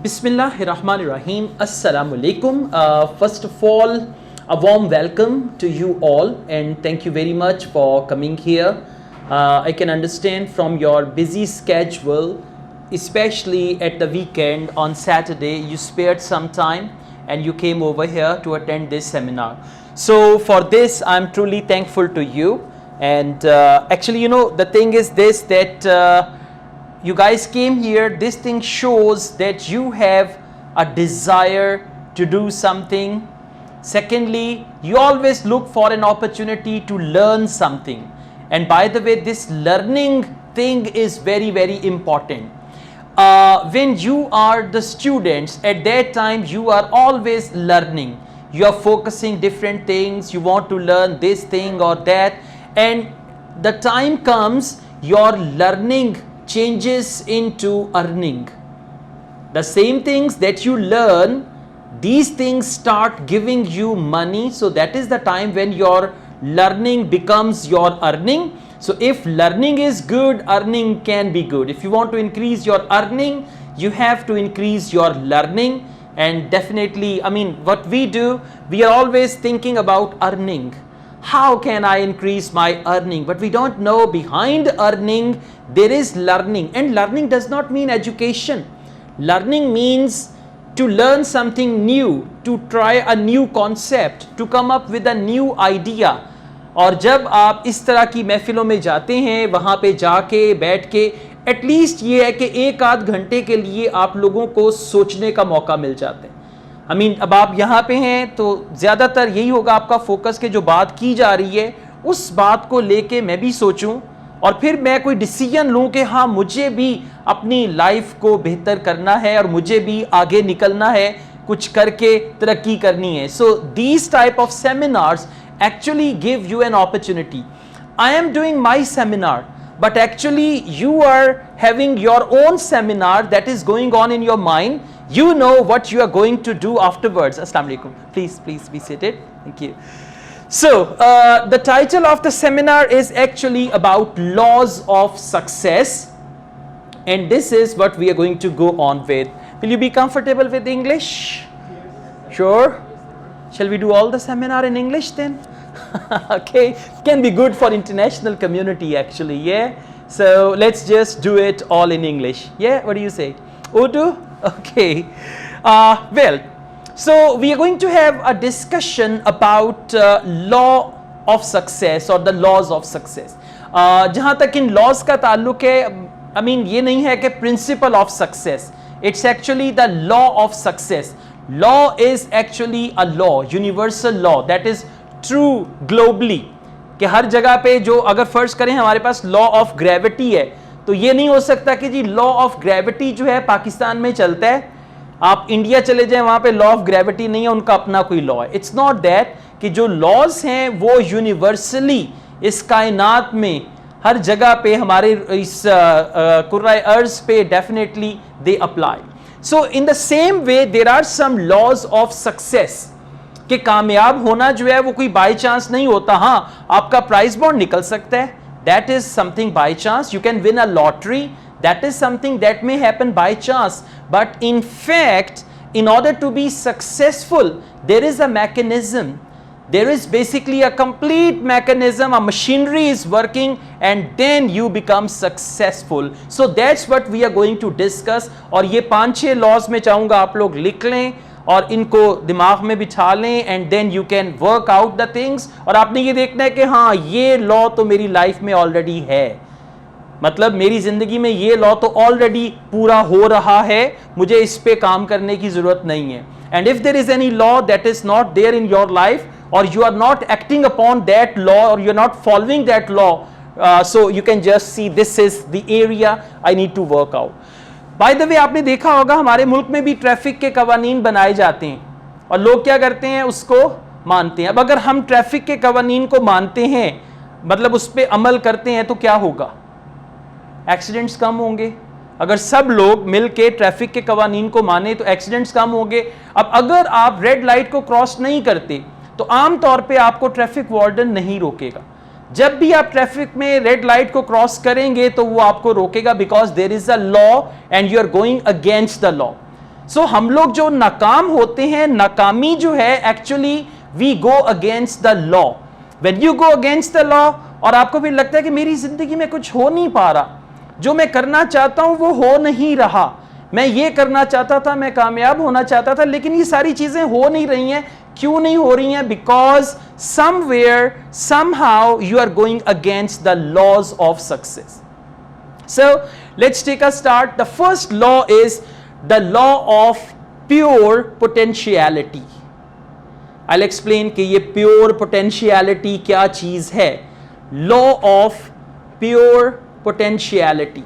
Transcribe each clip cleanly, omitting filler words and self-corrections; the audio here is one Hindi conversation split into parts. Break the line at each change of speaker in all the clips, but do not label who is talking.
Bismillahirrahmanirrahim. Assalamu alaikum. First of all, a warm welcome to you all and thank you very much for coming here. I can understand from your busy schedule, especially at the weekend on Saturday, you spared some time and you came over here to attend this seminar. So for this, I'm truly thankful to you. And actually, the thing is this, that you guys came here, this thing shows that you have a desire to do something. Secondly, you always look for an opportunity to learn something. And by the way, this learning thing is very, very important. When you are the students, at that time you are always learning. You are focusing different things, you want to learn this thing or that, and the time comes, your learning changes into earning. The same things that you learn, these things start giving you money. So that is the time when your learning becomes your earning. So if learning is good, earning can be good. If you want to increase your earning, you have to increase your learning. And definitely, what we do, we are always thinking about earning. How can I increase my earning? But we don't know behind earning there is learning. And learning does not mean education. Learning means to learn something new, to try a new concept, to come up with a new idea. और जब आप इस तरह की महफिलों में जाते हैं, वहाँ पे जाके बैठ के एटलीस्ट ये है कि एक आध घंटे के लिए आप लोगों को सोचने का मौका मिल जाता है. अब आप यहाँ पे हैं तो ज़्यादातर यही होगा आपका फोकस कि जो बात की जा रही है उस बात को लेके मैं भी सोचूं और फिर मैं कोई डिसीजन लूं कि हाँ मुझे भी अपनी लाइफ को बेहतर करना है और मुझे भी आगे निकलना है, कुछ करके तरक्की करनी है. So these type of seminars actually give you an opportunity. I am doing my seminar, but actually you are having your own seminar that is going on in your mind. You know what you are going to do afterwards. Assalamu alaikum. Please be seated. Thank you. So the title of the seminar is actually about laws of success, and this is what we are going to go on with. Will you be comfortable with English? Yes. Sure. Shall we do all the seminar in English then? Okay, can be good for international community actually, yeah? So let's just do it all in English. Yeah, what do you say? Urdu? Okay. Well, so we are going to have a discussion about law of success or the laws of success. जहाँ तक इन laws का ताल्लुक है, ये नहीं है कि principle of success. It's actually the law of success. Law is actually a law, universal law that is true globally. कि हर जगह पे जो अगर फर्ज करें हमारे पास लॉ ऑफ ग्रेविटी है तो ये नहीं हो सकता कि जी लॉ ऑफ ग्रेविटी जो है पाकिस्तान में चलता है, आप इंडिया चले जाएं वहां पे लॉ ऑफ ग्रेविटी नहीं है, उनका अपना कोई लॉ है. इट्स नॉट दैट कि जो लॉज हैं वो यूनिवर्सली इस कायनात में हर जगह पे हमारे इस कुर्राए अर्ज पे definitely they apply. So in the same way there are some laws of success कि कामयाब होना जो है वो कोई बाय चांस नहीं होता. हाँ, आपका प्राइज बॉन्ड निकल सकता है, that is something by chance. You can win a lottery, that is something that may happen by chance. But in fact, in order to be successful, there is a mechanism. There is basically a complete mechanism, a machinery is working and then you become successful. So that's what we are going to discuss. और ये 5-6 laws में चाहूँगा आप लोग लिख लें और इनको दिमाग में बिठा लें and then you can work out the things. और आपने ये देखना है कि हाँ ये लॉ तो मेरी लाइफ में ऑलरेडी है, मतलब मेरी ज़िंदगी में ये लॉ तो ऑलरेडी पूरा हो रहा है, मुझे इस पे काम करने की ज़रूरत नहीं है. And if there is any law that is not there in your life, or you are not acting upon that law, or you are not following that law, so you can just see this is the area I need to work out. By the way, आपने देखा होगा हमारे मुल्क में भी ट्रैफिक के कवानीन बनाए जाते हैं और लोग क्या करते हैं, उसको मानते हैं. अब अगर हम ट्रैफिक के कवानीन को मानते हैं, मतलब उस पर अमल करते हैं, तो क्या होगा? एक्सीडेंट्स कम होंगे. अगर सब लोग मिल के ट्रैफिक के कवानीन को माने तो एक्सीडेंट्स कम होंगे. अब अगर आप रेड लाइट को क्रॉस नहीं करते तो आम तौर पे आपको ट्रैफिक वार्डन नहीं रोकेगा. जब भी आप ट्रैफिक में रेड लाइट को क्रॉस करेंगे तो वो आपको रोकेगा, because there is a law and you are going against the law. So हम लोग जो नाकाम होते हैं, नाकामी जो है actually we go against the law. When you go against the law और आपको फिर लगता है कि मेरी जिंदगी में कुछ हो नहीं पा रहा, जो मैं करना चाहता हूं वो हो नहीं रहा, मैं ये करना चाहता था, मैं कामयाब होना चाहता था, लेकिन ये सारी चीजें हो नहीं रही हैं. क्यों नहीं हो रही हैं? Because somewhere somehow you are going against the laws of success. So let's take a start. The first law is the law of pure potentiality. I'll explain कि ये प्योर पोटेंशियलिटी क्या चीज है. Law of pure potentiality.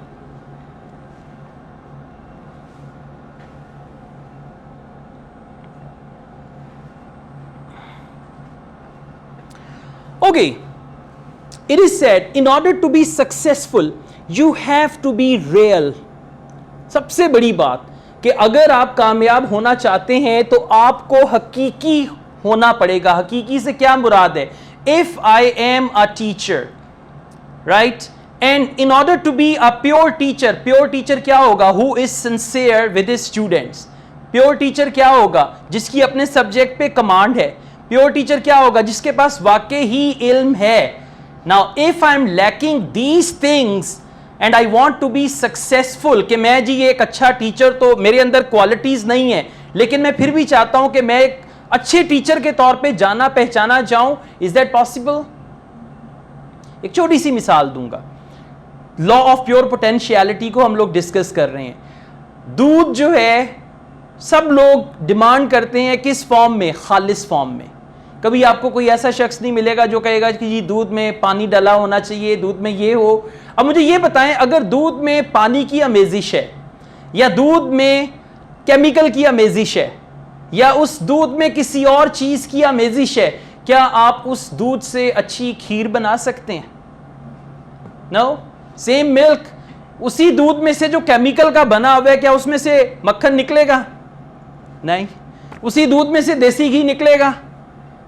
Okay, it is said in order to be successful you have to be real. सबसे बड़ी बात कि अगर आप कामयाब होना चाहते हैं तो आपको हकीकी होना पड़ेगा. हकीकी से क्या मुराद है? If I am a teacher, right? And in order to be a pure teacher क्या होगा? Who is sincere with his students. Pure teacher क्या होगा? जिसकी अपने सब्जेक्ट पे कमांड है. प्योर टीचर क्या होगा? जिसके पास वाकई ही इल्म है. Now if I am lacking these things and I want to be successful, कि मैं जी एक अच्छा टीचर, तो मेरे अंदर क्वालिटीज नहीं है, लेकिन मैं फिर भी चाहता हूं कि मैं एक अच्छे टीचर के तौर पे जाना पहचाना जाऊं. Is that possible? एक छोटी सी मिसाल दूंगा. लॉ ऑफ प्योर पोटेंशियलिटी को हम लोग डिस्कस कर रहे हैं. दूध जो है सब लोग डिमांड करते हैं किस फॉर्म में? खालिस फॉर्म में. कभी आपको कोई ऐसा शख्स नहीं मिलेगा जो कहेगा कि जी दूध में पानी डाला होना चाहिए, दूध में ये हो. अब मुझे ये बताएं, अगर दूध में पानी की आमेजिश है या दूध में केमिकल की आमेजिश है या उस दूध में किसी और चीज की आमेजिश है, क्या आप उस दूध से अच्छी खीर बना सकते हैं? नो. सेम मिल्क, उसी दूध में से जो केमिकल का बना हुआ है, क्या उसमें से मक्खन निकलेगा? नहीं. उसी दूध में से देसी घी निकलेगा?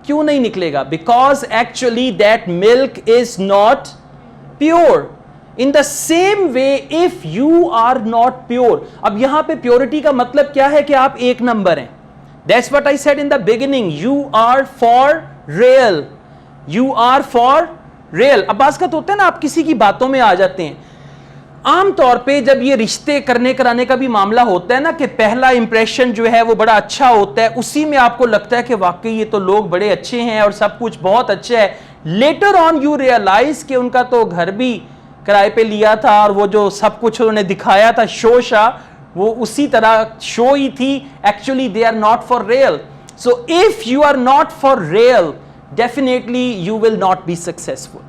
क्यों नहीं निकलेगा? Because actually that milk is not pure. In the same way if you are not pure. अब यहां पे प्योरिटी का मतलब क्या है? कि आप एक नंबर हैं. That's what I said in the beginning. You are for real. You are for real. अब बात का तो होता है ना, आप किसी की बातों में आ जाते हैं. आमतौर पे जब ये रिश्ते करने कराने का भी मामला होता है ना, कि पहला इंप्रेशन जो है वो बड़ा अच्छा होता है, उसी में आपको लगता है कि वाकई ये तो लोग बड़े अच्छे हैं और सब कुछ बहुत अच्छा है. लेटर ऑन यू रियलाइज कि उनका तो घर भी किराए पे लिया था और वो जो सब कुछ उन्होंने दिखाया था शोशा, वो उसी तरह शो ही थी. Actually they are not for real. So if you are not for real, definitely you will not be successful.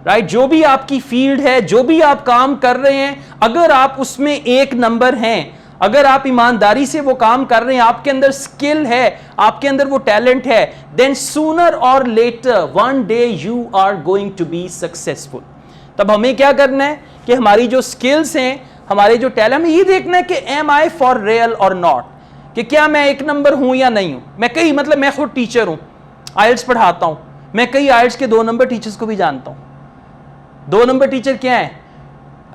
Right. जो भी आपकी फील्ड है, जो भी आप काम कर रहे हैं, अगर आप उसमें एक नंबर हैं, अगर आप ईमानदारी से वो काम कर रहे हैं, आपके अंदर स्किल है, आपके अंदर वो टैलेंट है, देन सूनर और later one day you are going to be successful. तब हमें क्या करना है कि हमारी जो स्किल्स हैं, हमारे जो टैलेंट, ये देखना है कि एम आई फॉर रियल और नॉट, कि क्या मैं एक नंबर हूं या नहीं हूं. मैं खुद टीचर हूं, आइल्स पढ़ाता हूं. मैं कई आइल्स के 2 नंबर टीचर्स को भी जानता हूं. 2 नंबर टीचर क्या है?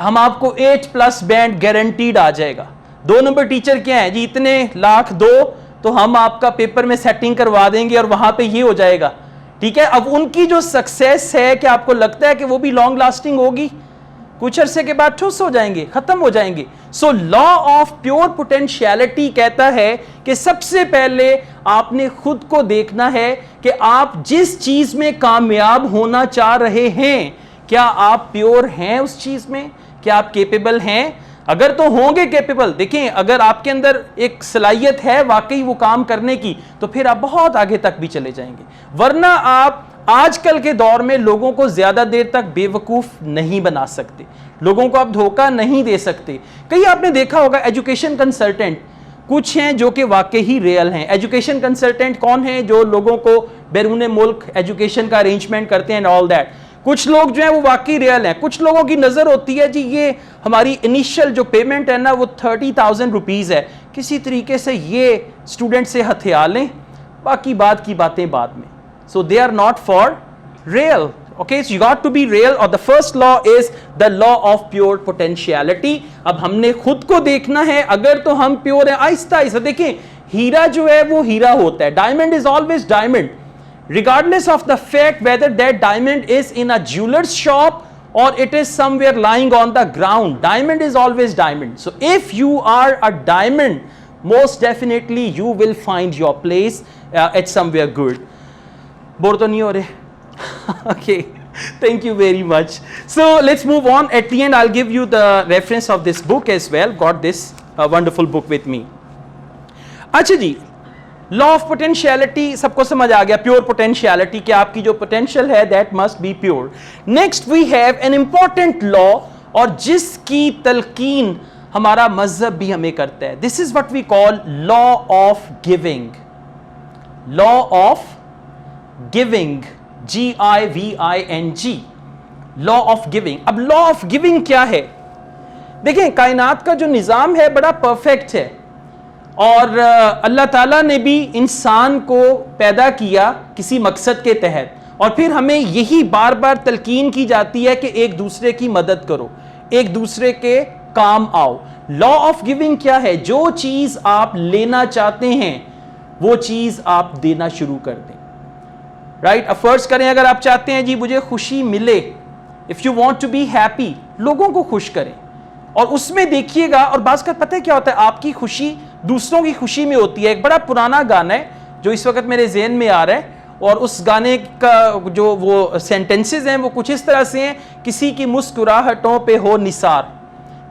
हम आपको 8+ बैंड गारंटीड आ जाएगा. 2 नंबर टीचर क्या है जी? इतने लाख दो तो हम आपका पेपर में सेटिंग करवा देंगे और वहां पे ये हो जाएगा. ठीक है. अब उनकी जो सक्सेस है, क्या आपको लगता है कि वो भी लॉन्ग लास्टिंग होगी? कुछ अरसे के बाद ठुस हो जाएंगे, खत्म हो जाएंगे. सो लॉ ऑफ प्योर पोटेंशियलिटी कहता है कि सबसे पहले आपने खुद को देखना है कि आप जिस चीज में कामयाब होना चाह रहे हैं, क्या आप प्योर हैं उस चीज में? क्या आप केपेबल हैं? अगर तो होंगे केपेबल, देखें अगर आपके अंदर एक सलाहियत है वाकई वो काम करने की, तो फिर आप बहुत आगे तक भी चले जाएंगे. वरना आप आजकल के दौर में लोगों को ज्यादा देर तक बेवकूफ नहीं बना सकते, लोगों को आप धोखा नहीं दे सकते. कई आपने देखा होगा एजुकेशन कंसल्टेंट कुछ हैं जो कि वाकई ही रियल हैं. एजुकेशन कंसल्टेंट कौन है? जो लोगों को बैरून मुल्क एजुकेशन का अरेंजमेंट करते हैं, ऑल दैट. कुछ लोग जो हैं वो वाकई रियल हैं. कुछ लोगों की नजर होती है जी ये हमारी इनिशियल जो पेमेंट है ना वो 30,000 रुपीज है, किसी तरीके से ये स्टूडेंट से हथिया लें, बाकी बात की बातें बाद में. So they are not for real. Okay, so you got to be real. और the first law is the law of pure potentiality. अब हमने खुद को देखना है, अगर तो हम प्योर है, आहिस्ता आहिस्ता देखें, हीरा जो है वो हीरा होता है, diamond is always diamond, regardless of the fact whether that diamond is in a jeweler's shop or it is somewhere lying on the ground. Diamond is always diamond. So if you are a diamond, most definitely you will find your place at somewhere good. Bore to nahi ho rahe? Okay, thank you very much. So let's move on. At the end I'll give you the reference of this book as well. Got this wonderful book with me. अच्छा जी, लॉ ऑफ पोटेंशियलिटी सबको समझ आ गया, प्योर पोटेंशियलिटी, कि आपकी जो पोटेंशियल है that must be pure. Next we have an important law, और जिसकी तलकीन हमारा मजहब भी हमें करता है. This is what we call law of giving. Law of giving, GIVING, law of giving. अब लॉ ऑफ गिविंग क्या है? देखें, कायनात का जो निज़ाम है बड़ा परफेक्ट है, और अल्लाह ताला ने भी इंसान को पैदा किया किसी मकसद के तहत, और फिर हमें यही बार बार तलकीन की जाती है कि एक दूसरे की मदद करो, एक दूसरे के काम आओ. लॉ ऑफ गिविंग क्या है? जो चीज़ आप लेना चाहते हैं वो चीज़ आप देना शुरू कर दें. राइट, अब फर्ज करें, अगर आप चाहते हैं जी मुझे खुशी मिले, if you want to be happy, लोगों को खुश करें, और उसमें देखिएगा, और बात का पता है क्या होता है, आपकी खुशी दूसरों की खुशी में होती है. एक बड़ा पुराना गाना है जो इस वक्त मेरे ज़हन में आ रहा है, और उस गाने का जो वो सेंटेंसेस हैं वो कुछ इस तरह से हैं: किसी की मुस्कुराहटों पे हो निसार,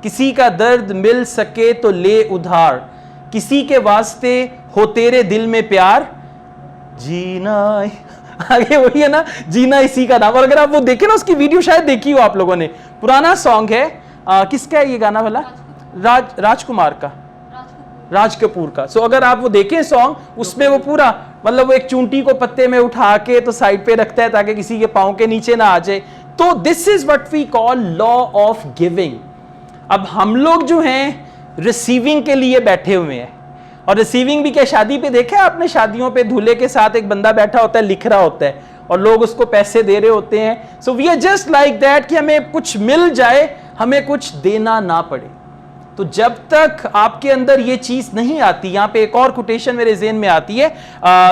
किसी का दर्द मिल सके तो ले उधार, किसी के वास्ते हो तेरे दिल में प्यार, जीना. आगे वही है ना, जीना इसी का नाम. और अगर आप वो देखें ना, उसकी वीडियो शायद देखी हो आप लोगों ने, पुराना सॉन्ग है. किसका है ये गाना भला? राजकुमार का, राज कपूर का. सो अगर आप वो देखें सॉन्ग, उसमें वो पूरा मतलब वो एक चूंटी को पत्ते में उठा के तो साइड पे रखता है ताकि किसी के पाँव के नीचे ना आ जाए. तो this is what we call law of giving. अब हम लोग जो हैं रिसीविंग के लिए बैठे हुए हैं, और रिसीविंग भी क्या, शादी पे देखा है आपने, शादियों पे दूल्हे के साथ एक बंदा बैठा होता है, लिख रहा होता है, और लोग उसको पैसे दे रहे होते हैं. So we are just like that, कि हमें कुछ मिल जाए, हमें कुछ देना ना पड़े. तो जब तक आपके अंदर ये चीज नहीं आती, यहां पे एक और कोटेशन मेरे ज़हन में आती है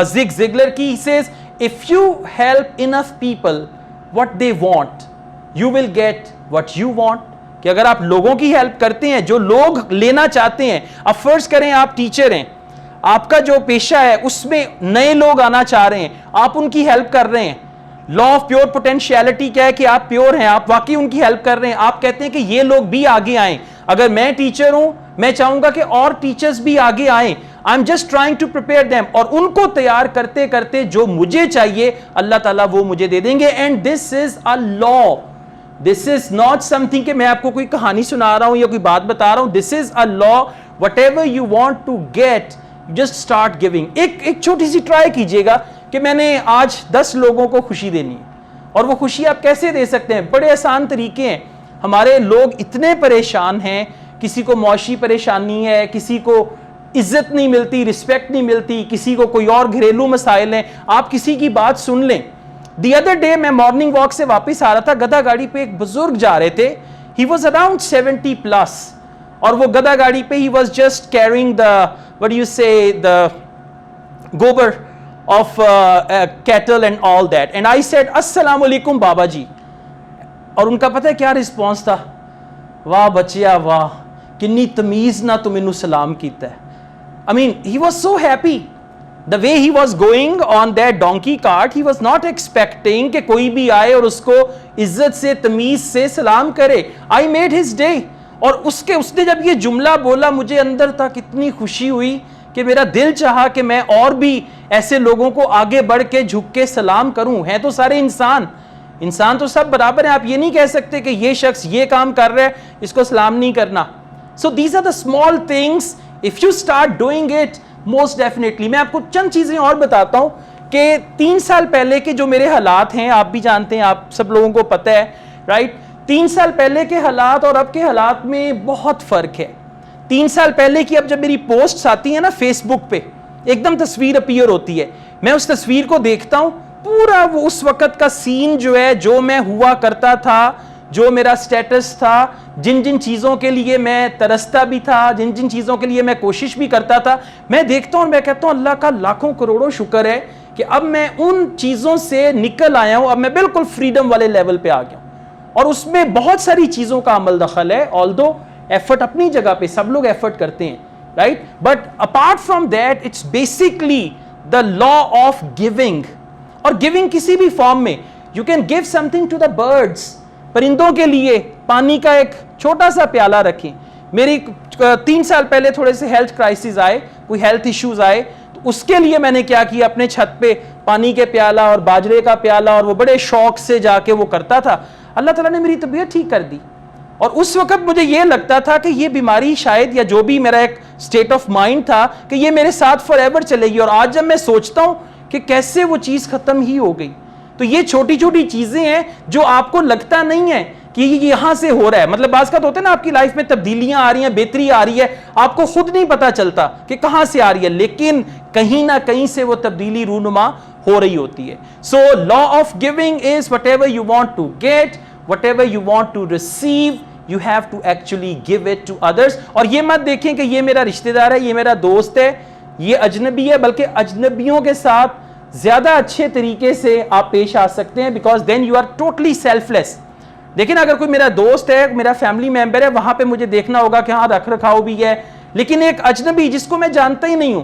ज़िग ज़िगलर की. He says, if you help enough people what they want, you will get what you want. कि अगर आप लोगों की हेल्प करते हैं, जो लोग लेना चाहते हैं, अब फर्ज करें आप टीचर हैं, आपका जो पेशा है उसमें नए लोग आना चाह रहे हैं, आप उनकी हेल्प कर रहे हैं. लॉ ऑफ प्योर पोटेंशियलिटी क्या है? कि आप प्योर हैं, आप वाकई उनकी हेल्प कर रहे हैं, आप कहते हैं कि ये लोग भी आगे आएं. अगर मैं टीचर हूं, मैं चाहूंगा कि और टीचर्स भी आगे आएं. I am just trying to prepare them, और उनको तैयार करते करते जो मुझे चाहिए अल्लाह ताला वो मुझे दे देंगे. And this is a law. This is not something कि मैं आपको कोई कहानी सुना रहा हूं या कोई बात बता रहा हूं. This is a law. Whatever you want to get, just start giving. एक छोटी सी ट्राई कीजिएगा कि मैंने आज 10 लोगों को खुशी देनी है. और वो खुशी आप कैसे दे सकते हैं? बड़े आसान तरीके हैं. हमारे लोग इतने परेशान हैं, किसी को मौशी परेशानी है, किसी को इज्जत नहीं मिलती, रिस्पेक्ट नहीं मिलती, किसी को कोई और घरेलू मसाइल हैं. आप किसी की बात सुन लें. दी अदर डे मैं मॉर्निंग वॉक से वापस आ रहा था, गधा गाड़ी पे एक बुजुर्ग जा रहे थे. ही वॉज अराउंड 70 प्लस, और वो गधा गाड़ी पे he was just carrying the what you से द गोबर of cattle and all that. And I said अस्सलाम वालेकुम बाबा जी. और उनका पता है क्या रिस्पॉन्स था? वाह बचिया वाह, किन्नी तमीज ना तू मैनू सलाम कीता है. I mean he was so happy. The way he was going on that donkey cart, he was not expecting कि कोई भी आए और उसको इज्जत से तमीज से सलाम करे. I made his day. और उसने जब ये जुमला बोला, मुझे अंदर तक इतनी खुशी हुई कि मेरा दिल चाहा कि मैं और भी ऐसे लोगों को आगे बढ़ के झुक के सलाम करूं. हैं तो सारे इंसान तो सब बराबर हैं. आप ये नहीं कह सकते कि ये शख्स ये काम कर रहा है, इसको सलाम नहीं करना. So these are the small things, if you start doing it, most definitely. मैं आपको चंद चीजें और बताता हूं कि 3 साल पहले के जो मेरे हालात हैं, आप भी जानते हैं, आप सब लोगों को पता है, राइट. 3 साल पहले के हालात और अब के हालात में बहुत फर्क है. 3 साल पहले की अब जब मेरी पोस्ट्स आती है ना फेसबुक पे, एकदम तस्वीर अपीयर होती है, मैं उस तस्वीर को देखता हूं, पूरा वो उस वक्त का सीन जो है, जो मैं हुआ करता था, जो मेरा स्टेटस था, जिन जिन चीज़ों के लिए मैं तरसता भी था, जिन जिन चीज़ों के लिए मैं कोशिश भी करता था, मैं देखता हूँ और मैं कहता हूँ अल्लाह का लाखों करोड़ों शुक्र है कि अब मैं उन चीज़ों से निकल आया हूँ, अब मैं बिल्कुल फ्रीडम वाले लेवल पे आ गया हूँ। और उसमें बहुत सारी चीज़ों का अमल दखल है, ऑल्दो एफर्ट अपनी जगह पे सब लोग एफर्ट करते हैं, right, but apart from that it's basically the law of giving. और गिविंग किसी भी फॉर्म में, you can give something to the birds, परिंदों के लिए पानी का एक छोटा सा प्याला रखें। मेरी 3 साल पहले थोड़े से हेल्थ क्राइसिस आए, कोई हेल्थ इश्यूज आए, तो उसके लिए मैंने क्या किया, अपने छत पे पानी के प्याला और बाजरे का प्याला, और वो बड़े शौक से जाके वो करता था। अल्लाह ताला ने मेरी तबीयत ठीक कर दी। और उस वक्त मुझे ये लगता था कि ये बीमारी शायद, या जो भी मेरा एक स्टेट ऑफ माइंड था, कि ये मेरे साथ फॉर एवर चलेगी। और आज जब मैं सोचता हूं कि कैसे वो चीज खत्म ही हो गई। तो ये छोटी छोटी चीजें हैं जो आपको लगता नहीं है कि ये यहां से हो रहा है। मतलब बात का तो होता है ना, आपकी लाइफ में तब्दीलियां आ रही हैं, बेहतरी आ रही है, आपको खुद नहीं पता चलता कि कहां से आ रही है, लेकिन कहीं ना कहीं से वो तब्दीली रूनुमा हो रही होती है। So law of giving is whatever you want to get, whatever you want to receive, you have to actually give it to others. और ये मत देखें कि ये मेरा रिश्तेदार है, ये मेरा दोस्त है, ये अजनबी है, बल्कि अजनबियों के साथ ज्यादा अच्छे तरीके से आप पेश आ सकते हैं, because then you are totally selfless. लेकिन अगर कोई मेरा दोस्त है, मेरा फैमिली मेंबर है, वहां पे मुझे देखना होगा कि हाँ रख रखाव भी है। लेकिन एक अजनबी जिसको मैं जानता ही नहीं हूं,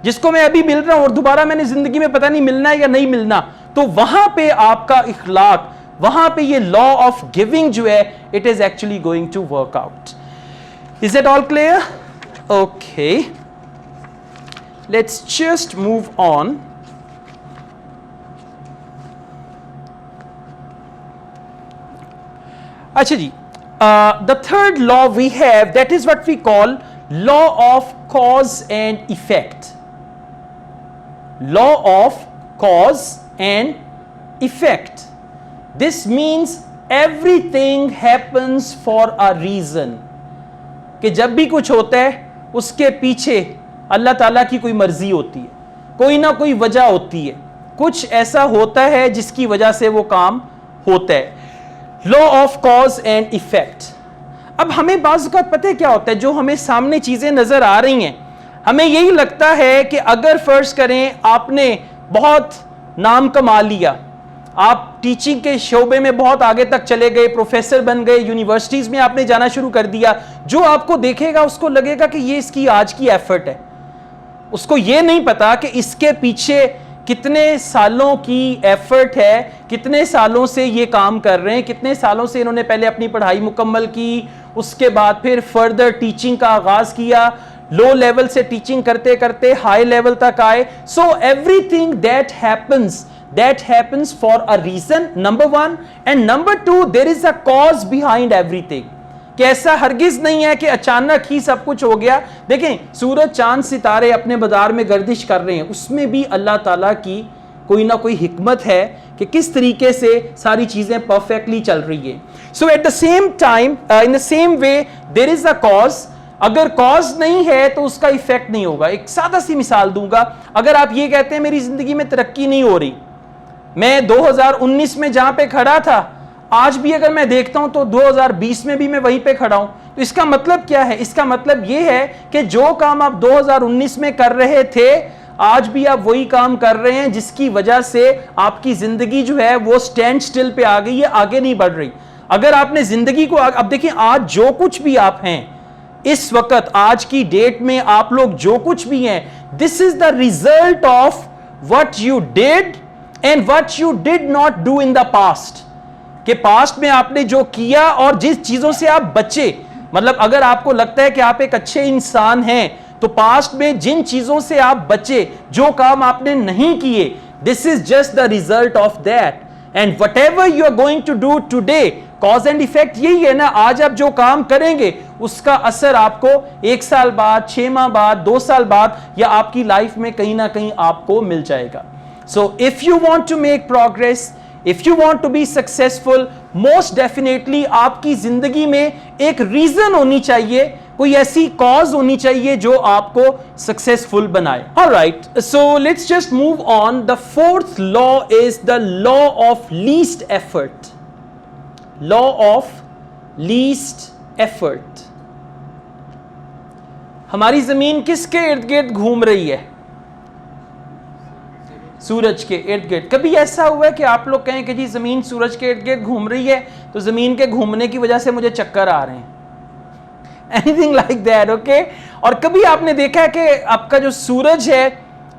जिसको मैं अभी मिल रहा हूं और दोबारा मैंने जिंदगी में पता नहीं मिलना है या नहीं मिलना, तो वहां पे आपका इखलाक, वहां पे ये लॉ ऑफ गिविंग जो है, it is actually going to work out. Is it all clear? Okay, let's just move on. अच्छा जी, the third law we have, that is what we call law of cause and effect. Law of cause and effect, this means everything happens for a reason. कि जब भी कुछ होता है उसके पीछे अल्लाह ताला की कोई मर्जी होती है, कोई ना कोई वजह होती है, कुछ ऐसा होता है जिसकी वजह से वो काम होता है। Law of cause and effect. अब हमें बाज़ औक़ात पता है क्या होता है, जो हमें सामने चीजें नजर आ रही हैं, हमें यही लगता है कि अगर फर्ज करें आपने बहुत नाम कमा लिया, आप टीचिंग के शोबे में बहुत आगे तक चले गए, प्रोफेसर बन गए, यूनिवर्सिटीज में आपने जाना शुरू कर दिया, जो आपको देखेगा उसको लगेगा कि ये इसकी आज की एफर्ट है। उसको ये नहीं पता कि इसके पीछे कितने सालों की एफर्ट है, कितने सालों से ये काम कर रहे हैं, कितने सालों से इन्होंने पहले अपनी पढ़ाई मुकम्मल की, उसके बाद फिर फर्दर टीचिंग का आगाज किया, लो लेवल से टीचिंग करते करते हाई लेवल तक आए। So everything that happens for a reason, number one, and number two, there is a cause behind everything. कि ऐसा हरगिज नहीं है कि अचानक ही सब कुछ हो गया। देखें, सूरज चांद सितारे अपने बाजार में गर्दिश कर रहे हैं, उसमें भी अल्लाह ताला की कोई ना कोई हिकमत है कि किस तरीके से सारी चीजें परफेक्टली चल रही है। So at the same time, in the same way, there is a cause. अगर कॉज नहीं है तो उसका इफेक्ट नहीं होगा। एक सादा सी मिसाल दूंगा, अगर आप ये कहते हैं मेरी जिंदगी में तरक्की नहीं हो रही, मैं 2019 में जहां पे खड़ा था आज भी अगर मैं देखता हूं तो 2020 में भी मैं वहीं पे खड़ा हूं, तो इसका मतलब क्या है? इसका मतलब यह है कि जो काम आप 2019 में कर रहे थे, आज भी आप वही काम कर रहे हैं, जिसकी वजह से आपकी जिंदगी जो है वो स्टैंड स्टिल पे आ गई है, आगे नहीं बढ़ रही। अगर आपने जिंदगी को, अब देखिए, आज जो कुछ भी आप हैं इस वक्त, आज की डेट में आप लोग जो कुछ भी हैं, this is the result of what you did and what you did not do in the past. कि पास्ट में आपने जो किया और जिस चीजों से आप बचे, मतलब अगर आपको लगता है कि आप एक अच्छे इंसान हैं, तो पास्ट में जिन चीजों से आप बचे, जो काम आपने नहीं किए, this is just the result of that. And whatever you are going to do today, cause and effect यही है ना। आज आप जो काम करेंगे उसका असर आपको 1 साल बाद, 6 माह बाद, 2 साल बाद, या आपकी लाइफ में कहीं ना कहीं आपको मिल जाएगा। So if you want to make progress, if you want to be successful, most definitely आपकी जिंदगी में एक रीजन होनी चाहिए कोई ऐसी कॉज होनी चाहिए जो आपको सक्सेसफुल बनाए। Alright, so let's just move on. The fourth law is the law of least effort. Law of least effort. हमारी जमीन किसके इर्द गिर्द घूम रही है? सूरज के इर्द गिर्द। कभी ऐसा हुआ है कि आप लोग कहें कि जी जमीन सूरज के इर्द गिर्द घूम रही है तो जमीन के घूमने की वजह से मुझे चक्कर आ रहे हैं? Anything like that? ओके। और कभी आपने देखा है कि आपका जो सूरज है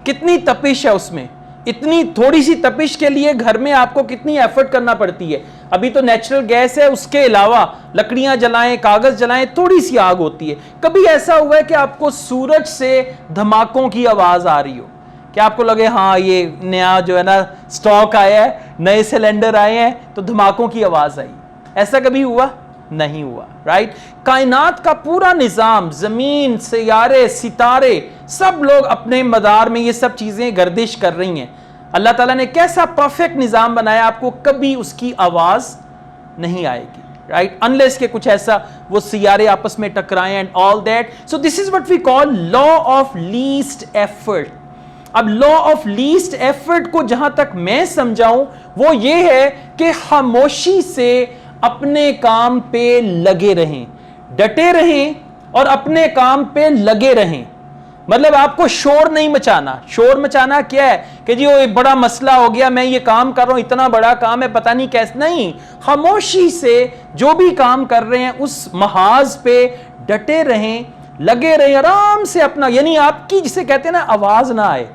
कितनी तपिश है उसमें, इतनी थोड़ी सी तपिश के लिए घर में आपको कितनी एफर्ट करना पड़ती है। अभी तो नेचुरल गैस है, उसके अलावा लकड़ियां जलाएं, कागज जलाएं, थोड़ी सी आग होती है। कभी ऐसा हुआ है कि आपको सूरज से धमाकों की आवाज आ रही हो, कि आपको लगे हाँ ये नया जो है ना स्टॉक आया है, नए सिलेंडर आए हैं तो धमाकों की आवाज आई? ऐसा कभी हुआ? नहीं हुआ, राइट? कायनात का पूरा निजाम, जमीन, सियारे, सितारे, सब लोग अपने मदार में ये सब चीजें गर्दिश कर रही हैं। अल्लाह ताला ने कैसा परफेक्ट निजाम बनाया, आपको कभी उसकी आवाज नहीं आएगी, राइट? अनलेस के कुछ ऐसा वो सियारे आपस में टकराएं and all that. So this is what we call law of least effort. अब लॉ ऑफ लीस्ट एफर्ट को जहां तक मैं समझाऊं वो ये है कि खामोशी से अपने काम पे लगे रहें, डटे रहें और अपने काम पे लगे रहें। मतलब आपको शोर नहीं मचाना। शोर मचाना क्या है कि जी वो एक बड़ा मसला हो गया, मैं ये काम कर रहा हूं, इतना बड़ा काम है, पता नहीं कैसे। नहीं, खामोशी से जो भी काम कर रहे हैं उस महाज पे डटे रहें, लगे रहें, आराम से अपना, यानी आपकी जिसे कहते हैं ना आवाज ना आए।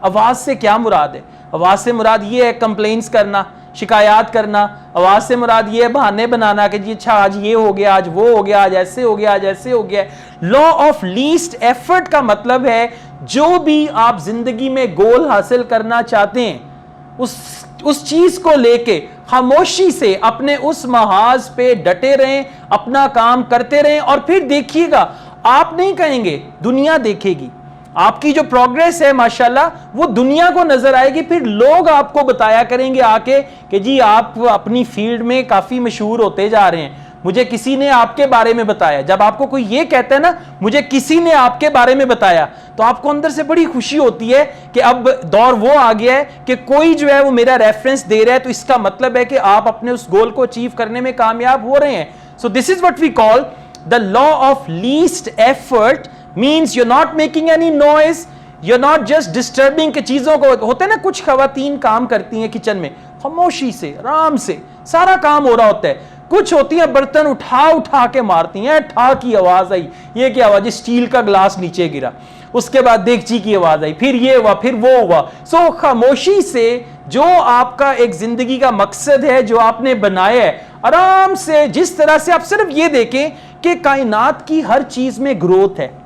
आवाज से क्या मुराद है? आवाज से मुराद ये है कंप्लेंट्स करना, शिकायत करना। आवाज से मुराद ये है बहाने बनाना कि जी अच्छा आज ये हो गया, आज वो हो गया, आज ऐसे हो गया, आज ऐसे हो गया। लॉ ऑफ लीस्ट एफर्ट का मतलब है जो भी आप जिंदगी में गोल हासिल करना चाहते हैं उस चीज को लेके खामोशी से अपने उस महाज पे डटे रहें, अपना काम करते रहें। और फिर देखिएगा, आप नहीं कहेंगे, दुनिया देखेगी आपकी जो प्रोग्रेस है माशाल्लाह, वो दुनिया को नजर आएगी। फिर लोग आपको बताया करेंगे आके कि जी आप अपनी फील्ड में काफी मशहूर होते जा रहे हैं, मुझे किसी ने आपके बारे में बताया। जब आपको कोई ये कहता है ना मुझे किसी ने आपके बारे में बताया, तो आपको अंदर से बड़ी खुशी होती है कि अब दौर वो आ गया है कि कोई जो है वो मेरा रेफरेंस दे रहा है, तो इसका मतलब है कि आप अपने उस गोल को अचीव करने में कामयाब हो रहे हैं। So this is what we call the law of least effort. Means you're not making any noise, you're not just disturbing के चीजों को। होते हैं ना कुछ खवातीन काम करती हैं किचन में, खामोशी से आराम से सारा काम हो रहा होता है। कुछ होती हैं बर्तन उठा उठा के मारती हैं, ठा की आवाज आई, ये क्या आवाज? स्टील का ग्लास नीचे गिरा, उसके बाद देगची की आवाज आई, फिर ये हुआ, फिर वो हुआ। सो खामोशी से जो आपका एक जिंदगी का मकसद है, जो आपने बनाया है, आराम से जिस तरह से आप सिर्फ ये देखें कि कायनात की हर चीज में ग्रोथ है।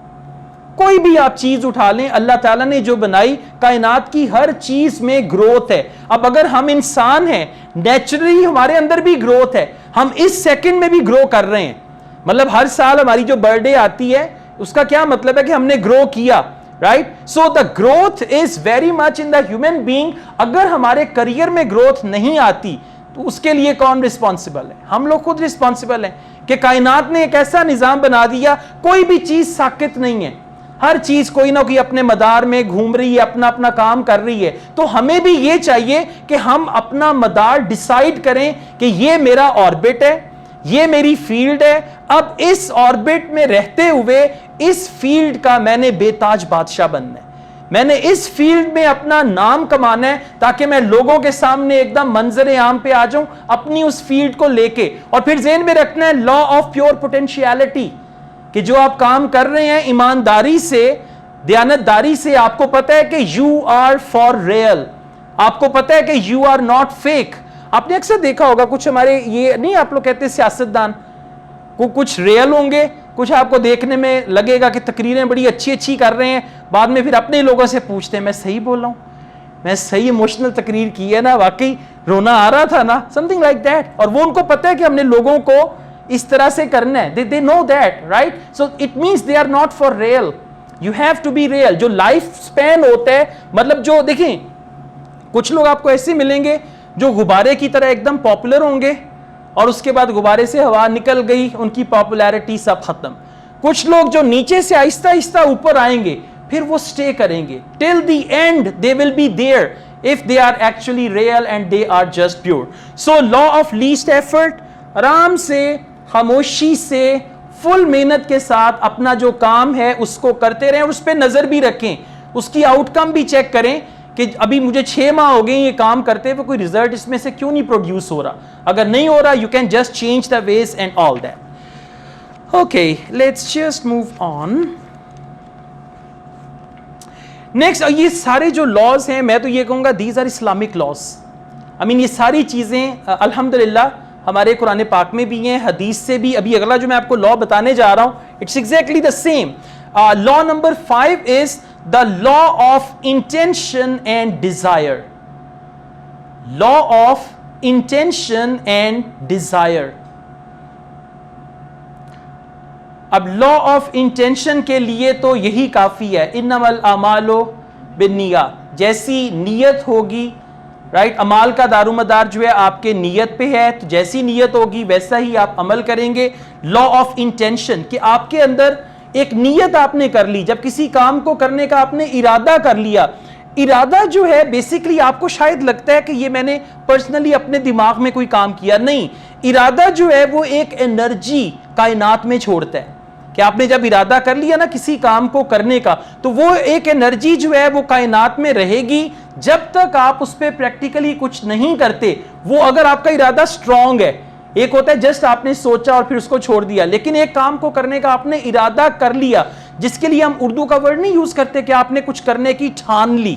कोई भी आप चीज उठा लें, अल्लाह ताला ने जो बनाई, कायनात की हर चीज में ग्रोथ है। अब अगर हम इंसान हैं, नेचुरली हमारे अंदर भी ग्रोथ है, हम इस सेकंड में भी ग्रो कर रहे हैं। मतलब हर साल हमारी जो बर्थडे आती है उसका क्या मतलब है कि हमने ग्रो किया, right? So the growth is very much in the human being. अगर हमारे करियर में ग्रोथ नहीं आती तो उसके लिए कौन रिस्पॉन्सिबल है? हम लोग खुद रिस्पॉन्सिबल हैं कि कायनात ने एक ऐसा निजाम बना दिया, कोई भी चीज साकित नहीं है, हर चीज कोई ना कोई अपने मदार में घूम रही है, अपना अपना काम कर रही है। तो हमें भी ये चाहिए कि हम अपना मदार डिसाइड करें कि ये मेरा ऑर्बिट है, ये मेरी फील्ड है। अब इस ऑर्बिट में रहते हुए इस फील्ड का मैंने बेताज बादशाह बनना है, मैंने इस फील्ड में अपना नाम कमाना है, ताकि मैं लोगों के सामने एकदम मंजर आम पे आ जाऊं अपनी उस फील्ड को लेके। और फिर ज़हन में रखना है लॉ ऑफ प्योर पोटेंशियलिटी, कि जो आप काम कर रहे हैं ईमानदारी से, दयानतदारी से, आपको पता है कि यू आर फॉर रियल, आपको पता है कि यू आर नॉट फेक। आपने अक्सर देखा होगा कुछ हमारे ये नहीं आप लोग कहते सियासतदान को, कुछ रियल होंगे, कुछ आपको देखने में लगेगा कि तकरीरें बड़ी अच्छी अच्छी कर रहे हैं, बाद में फिर अपने लोगों से पूछते हैं मैं सही बोल रहा हूं, मैं सही इमोशनल तकरीर की है ना, वाकई रोना आ रहा था ना, समथिंग लाइक दैट। और वो उनको पता है कि हमने लोगों को इस तरह से करना है, they know that, right? So it means they are not for real, you have to be real. जो लाइफ स्पैन होता है, मतलब जो देखें कुछ लोग आपको ऐसे मिलेंगे जो गुब्बारे की तरह एकदम पॉपुलर होंगे और उसके बाद गुब्बारे से हवा निकल गई, उनकी पॉपुलैरिटी सब खत्म। कुछ लोग जो नीचे से आहिस्ता आहिस्ता ऊपर आएंगे, फिर वो स्टे करेंगे till the end, they will be there if they are actually real and they are just pure. So law of least effort, आराम से, खामोशी से, फुल मेहनत के साथ अपना जो काम है उसको करते रहें और उस पर नजर भी रखें, उसकी आउटकम भी चेक करें कि अभी मुझे 6 माह हो गए ये काम करते हुए, कोई रिजल्ट इसमें से क्यों नहीं प्रोड्यूस हो रहा. अगर नहीं हो रहा, you can just change the ways and all that. Okay, let's just move on. Next, ये सारे जो लॉज हैं, मैं तो ये कहूंगा these are Islamic laws. I mean ये सारी चीजें अल्हम्दुलिल्लाह हमारे कुरान पाक में भी हैं, हदीस से भी. अभी अगला जो मैं आपको लॉ बताने जा रहा हूं, it's exactly the same. Law number 5 is the law of intention and desire. Law of intention and desire. अब लॉ ऑफ इंटेंशन के लिए तो यही काफी है, इन्नमल अमालो बिन्निया, जैसी नीयत होगी, राइट. अमाल का दारोमदार जो है आपके नीयत पे है, तो जैसी नीयत होगी वैसा ही आप अमल करेंगे. लॉ ऑफ इंटेंशन कि आपके अंदर एक नीयत आपने कर ली, जब किसी काम को करने का आपने इरादा कर लिया. इरादा जो है बेसिकली आपको शायद लगता है कि ये मैंने पर्सनली अपने दिमाग में कोई काम किया, नहीं. इरादा जो है वो एक एनर्जी कायनात में छोड़ता है कि आपने जब इरादा कर लिया ना किसी काम को करने का, तो वो एक एनर्जी जो है वो कायनात में रहेगी जब तक आप उस पर प्रैक्टिकली कुछ नहीं करते. वो अगर आपका इरादा स्ट्रांग है, एक होता है जस्ट आपने सोचा और फिर उसको छोड़ दिया, लेकिन एक काम को करने का आपने इरादा कर लिया, जिसके लिए हम उर्दू का वर्ड नहीं यूज करते कि आपने कुछ करने की ठान ली,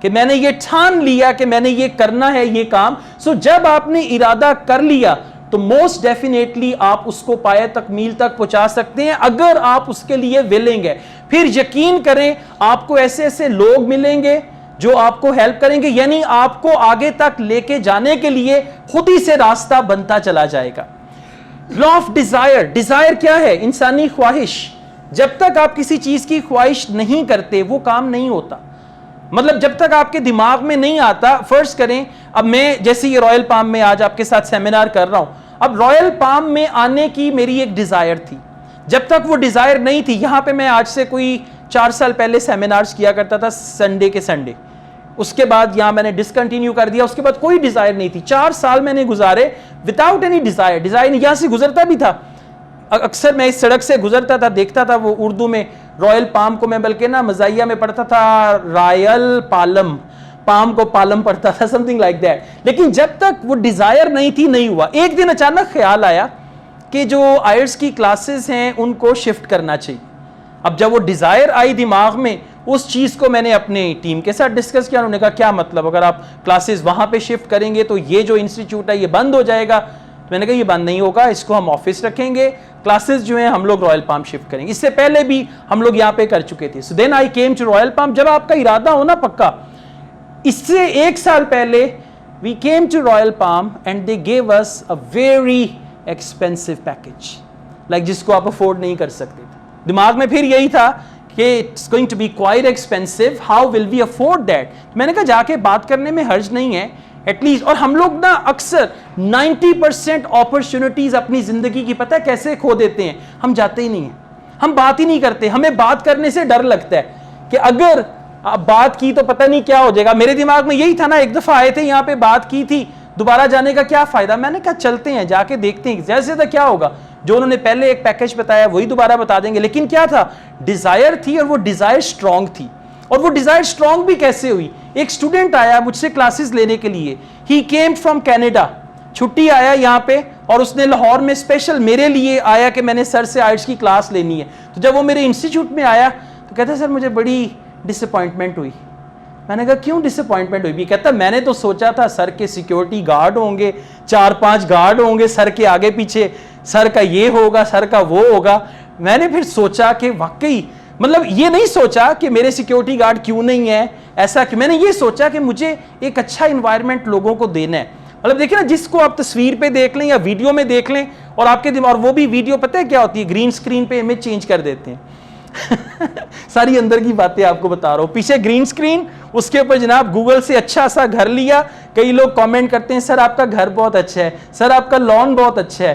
कि मैंने ये ठान लिया कि मैंने ये करना है ये काम. सो जब आपने इरादा कर लिया तो मोस्ट डेफिनेटली आप उसको पाए तकमील तक पहुंचा सकते हैं अगर आप उसके लिए विलिंग है. फिर यकीन करें आपको ऐसे ऐसे लोग मिलेंगे जो आपको हेल्प करेंगे, यानी आपको आगे तक लेके जाने के लिए खुद ही से रास्ता बनता चला जाएगा. Law of desire. डिजायर क्या है? इंसानी ख्वाहिश. जब तक आप किसी चीज की ख्वाहिश नहीं करते वो काम नहीं होता. मतलब जब तक आपके दिमाग में नहीं आता, फर्ज करें अब मैं जैसे ये रॉयल पाम में आज आपके साथ सेमिनार कर रहा हूं, अब रॉयल पाम में आने की मेरी एक डिजायर थी. जब तक वो डिजायर नहीं थी, यहां पे मैं आज से कोई 4 साल पहले सेमिनार्स किया करता था संडे के संडे, उसके बाद यहां मैंने डिसकंटिन्यू कर दिया. उसके बाद कोई डिजायर नहीं थी. 4 साल मैंने गुजारे विदाउट एनी डिजायर. डिजायर यहां से गुजरता भी था, अक्सर मैं इस सड़क से गुजरता था, देखता था वो उर्दू में रॉयल पाम को मैं बल्कि ना मजाइया में पढ़ता था रॉयल पालम, पाम को पालम पढ़ता था, समथिंग लाइक दैट. लेकिन जब तक वो डिजायर नहीं थी नहीं हुआ. एक दिन अचानक ख्याल आया कि जो आयर्स की क्लासेस हैं उनको शिफ्ट करना चाहिए. अब जब वो डिजायर आई दिमाग में, उस चीज को मैंने अपनी टीम के साथ डिस्कस किया. उन्होंने कहा क्या मतलब, अगर आप क्लासेस वहां पे शिफ्ट करेंगे तो ये जो इंस्टीट्यूट है ये बंद हो जाएगा. तो मैंने कहा ये बंद नहीं होगा, इसको हम ऑफिस रखेंगे, क्लासेस जो हैं हम लोग रॉयल पाम शिफ्ट करेंगे. इससे पहले भी हम लोग यहाँ पे कर चुके थे. So then I came to Royal Palm. जब आपका इरादा हो ना पक्का, इससे 1 साल पहले we came to Royal Palm and they gave us a very expensive package, like जिसको आप अफोर्ड नहीं कर सकते थे. दिमाग में फिर यही था कि it's going to be quite expensive, how will we afford that. मैंने कहा जाके बात करने में हर्ज नहीं है एटलीस्ट. और हम लोग ना अक्सर 90% अपॉर्चुनिटीज अपनी जिंदगी की पता है कैसे खो देते हैं, हम जाते ही नहीं हैं, हम बात ही नहीं करते. हमें बात करने से डर लगता है कि अगर बात की तो पता नहीं क्या हो जाएगा. मेरे दिमाग में यही था ना, एक दफा आए थे यहाँ पे, बात की थी, दोबारा जाने का क्या फायदा. मैंने कहा चलते हैं, जाके देखते हैं जैसे तो क्या होगा. जो उन्होंने पहले एक पैकेज बताया वही दोबारा बता देंगे. लेकिन क्या था, डिजायर थी और वो डिजायर स्ट्रांग थी. और वो डिजायर स्ट्रांग भी कैसे हुई, एक स्टूडेंट आया मुझसे क्लासेस लेने के लिए, ही केम फ्रॉम कनाडा, छुट्टी आया यहाँ पे, और उसने लाहौर में स्पेशल मेरे लिए आया कि मैंने सर से आर्ट्स की क्लास लेनी है. तो जब वो मेरे इंस्टीट्यूट में आया तो कहता सर मुझे बड़ी डिसअपॉइंटमेंट हुई. मैंने कहा क्यों डिसअपॉइंटमेंट हुई? कहता मैंने तो सोचा था सर के सिक्योरिटी गार्ड होंगे, 4-5 गार्ड होंगे सर के आगे पीछे, सर का ये होगा, सर का वो होगा. मैंने फिर सोचा कि वाकई, मतलब ये नहीं सोचा कि मेरे सिक्योरिटी गार्ड क्यों नहीं है, ऐसा कि मैंने ये सोचा कि मुझे एक अच्छा इन्वायरमेंट लोगों को देना है. मतलब देखिए ना, जिसको आप तस्वीर पे देख लें या वीडियो में देख लें और आपके दिमाग, और वो भी वीडियो पता है क्या होती है, ग्रीन स्क्रीन पे इमेज चेंज कर देते हैं. सारी अंदर की बातें आपको बता रहा हूं. पीछे ग्रीन स्क्रीन, उसके ऊपर जनाब गूगल से अच्छा सा घर लिया. कई लोग कमेंट करते हैं सर आपका घर बहुत अच्छा है, सर आपका लॉन बहुत अच्छा है.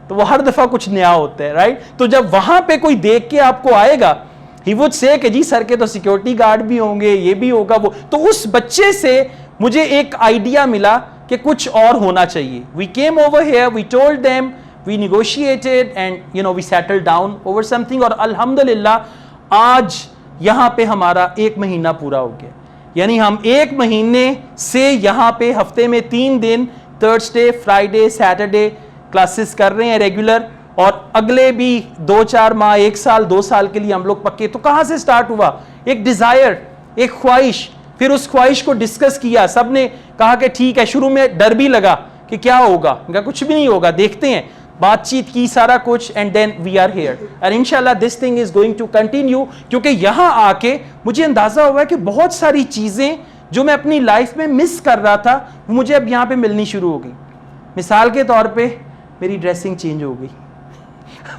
तो वो हर दफा कुछ नया होता है, राइट? तो जब वहां पे कोई देख के आपको आएगा, ही वुड से कि जी सर के तो सिक्योरिटी गार्ड भी होंगे, ये भी होगा वो, तो उस बच्चे से मुझे एक आइडिया मिला कि कुछ और होना चाहिए. We came over here, we told them, we negotiated and we settle down over something. और अल्हम्दुलिल्लाह आज यहां पे हमारा 1 महीना पूरा हो गया. यानी हम 1 महीने से यहां पे हफ्ते में 3 दिन, थर्सडे, फ्राइडे, सैटरडे क्लासेस कर रहे हैं रेगुलर. और अगले भी 2-4 माह, 1 साल, 2 साल के लिए हम लोग पक्के. तो कहां से स्टार्ट हुआ? एक डिजायर, एक ख्वाहिश. फिर उस ख्वाहिश को डिस्कस किया, सबने कहा कि ठीक है. शुरू में डर भी लगा कि क्या होगा, कुछ भी नहीं होगा, देखते हैं. बातचीत की, सारा कुछ, and then we are here and इंशाल्लाह this thing is going to continue. क्योंकि यहां आके मुझे अंदाजा हुआ कि बहुत सारी चीजें जो मैं अपनी लाइफ में मिस कर रहा था वो मुझे अब यहां पे मिलनी शुरू हो गई. मिसाल के तौर पे मेरी ड्रेसिंग चेंज हो गई.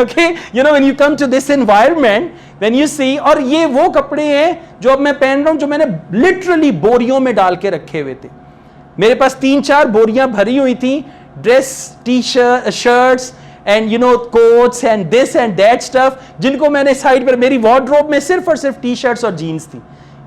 Okay, when you come to this environment, when you see, और ये वो कपड़े हैं जो अब मैं पहन रहा हूं, जो मैंने लिटरली बोरियों में डाल के रखे हुए थे. मेरे पास 3-4 बोरियां भरी हुई थी, dress, T shirts and quotes and this and that stuff, जिनको मैंने साइड पर, मेरी वार्डरोब में सिर्फ और सिर्फ टी शर्ट्स और जीन्स थी.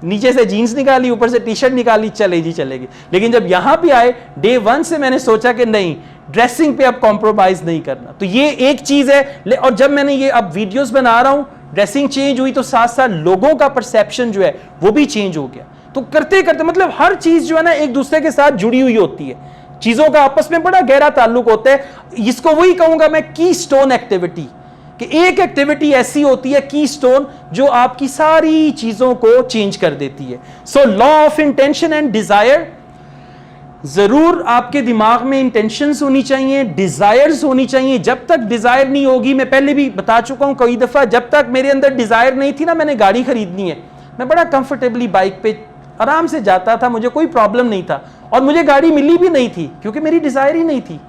नीचे से जीन्स निकाली, ऊपर से टी शर्ट निकाली, चले जी चलेगी. लेकिन जब यहां पे आए, डे 1 से मैंने सोचा कि नहीं, ड्रेसिंग पे अब कॉम्प्रोमाइज नहीं करना. तो ये एक चीज है. और जब मैंने ये अब वीडियोस बना रहा हूं, ड्रेसिंग चेंज हुई, तो साथ साथ लोगों का परसेप्शन जो है वो भी चेंज हो गया. तो करते करते मतलब हर चीज जो है ना एक दूसरे के साथ जुड़ी हुई होती है. चीजों का आपस में बड़ा गहरा ताल्लुक होता है. इसको वही कहूंगा मैं की स्टोन एक्टिविटी, कि एक एक्टिविटी ऐसी होती है की स्टोन जो आपकी सारी चीजों को चेंज कर देती है. So law of intention and desire, जरूर आपके दिमाग में इंटेंशंस होनी चाहिए, डिजायर्स होनी चाहिए. जब तक डिजायर नहीं होगी, मैं पहले भी बता चुका हूं कई दफा, जब तक मेरे अंदर डिजायर नहीं थी ना, मैंने गाड़ी खरीदनी है, मैं बड़ा कंफर्टेबली बाइक पे आराम से जाता था, मुझे कोई प्रॉब्लम नहीं था. और मुझे गाड़ी मिली भी नहीं थी क्योंकि मेरी डिजायर ही नहीं थी.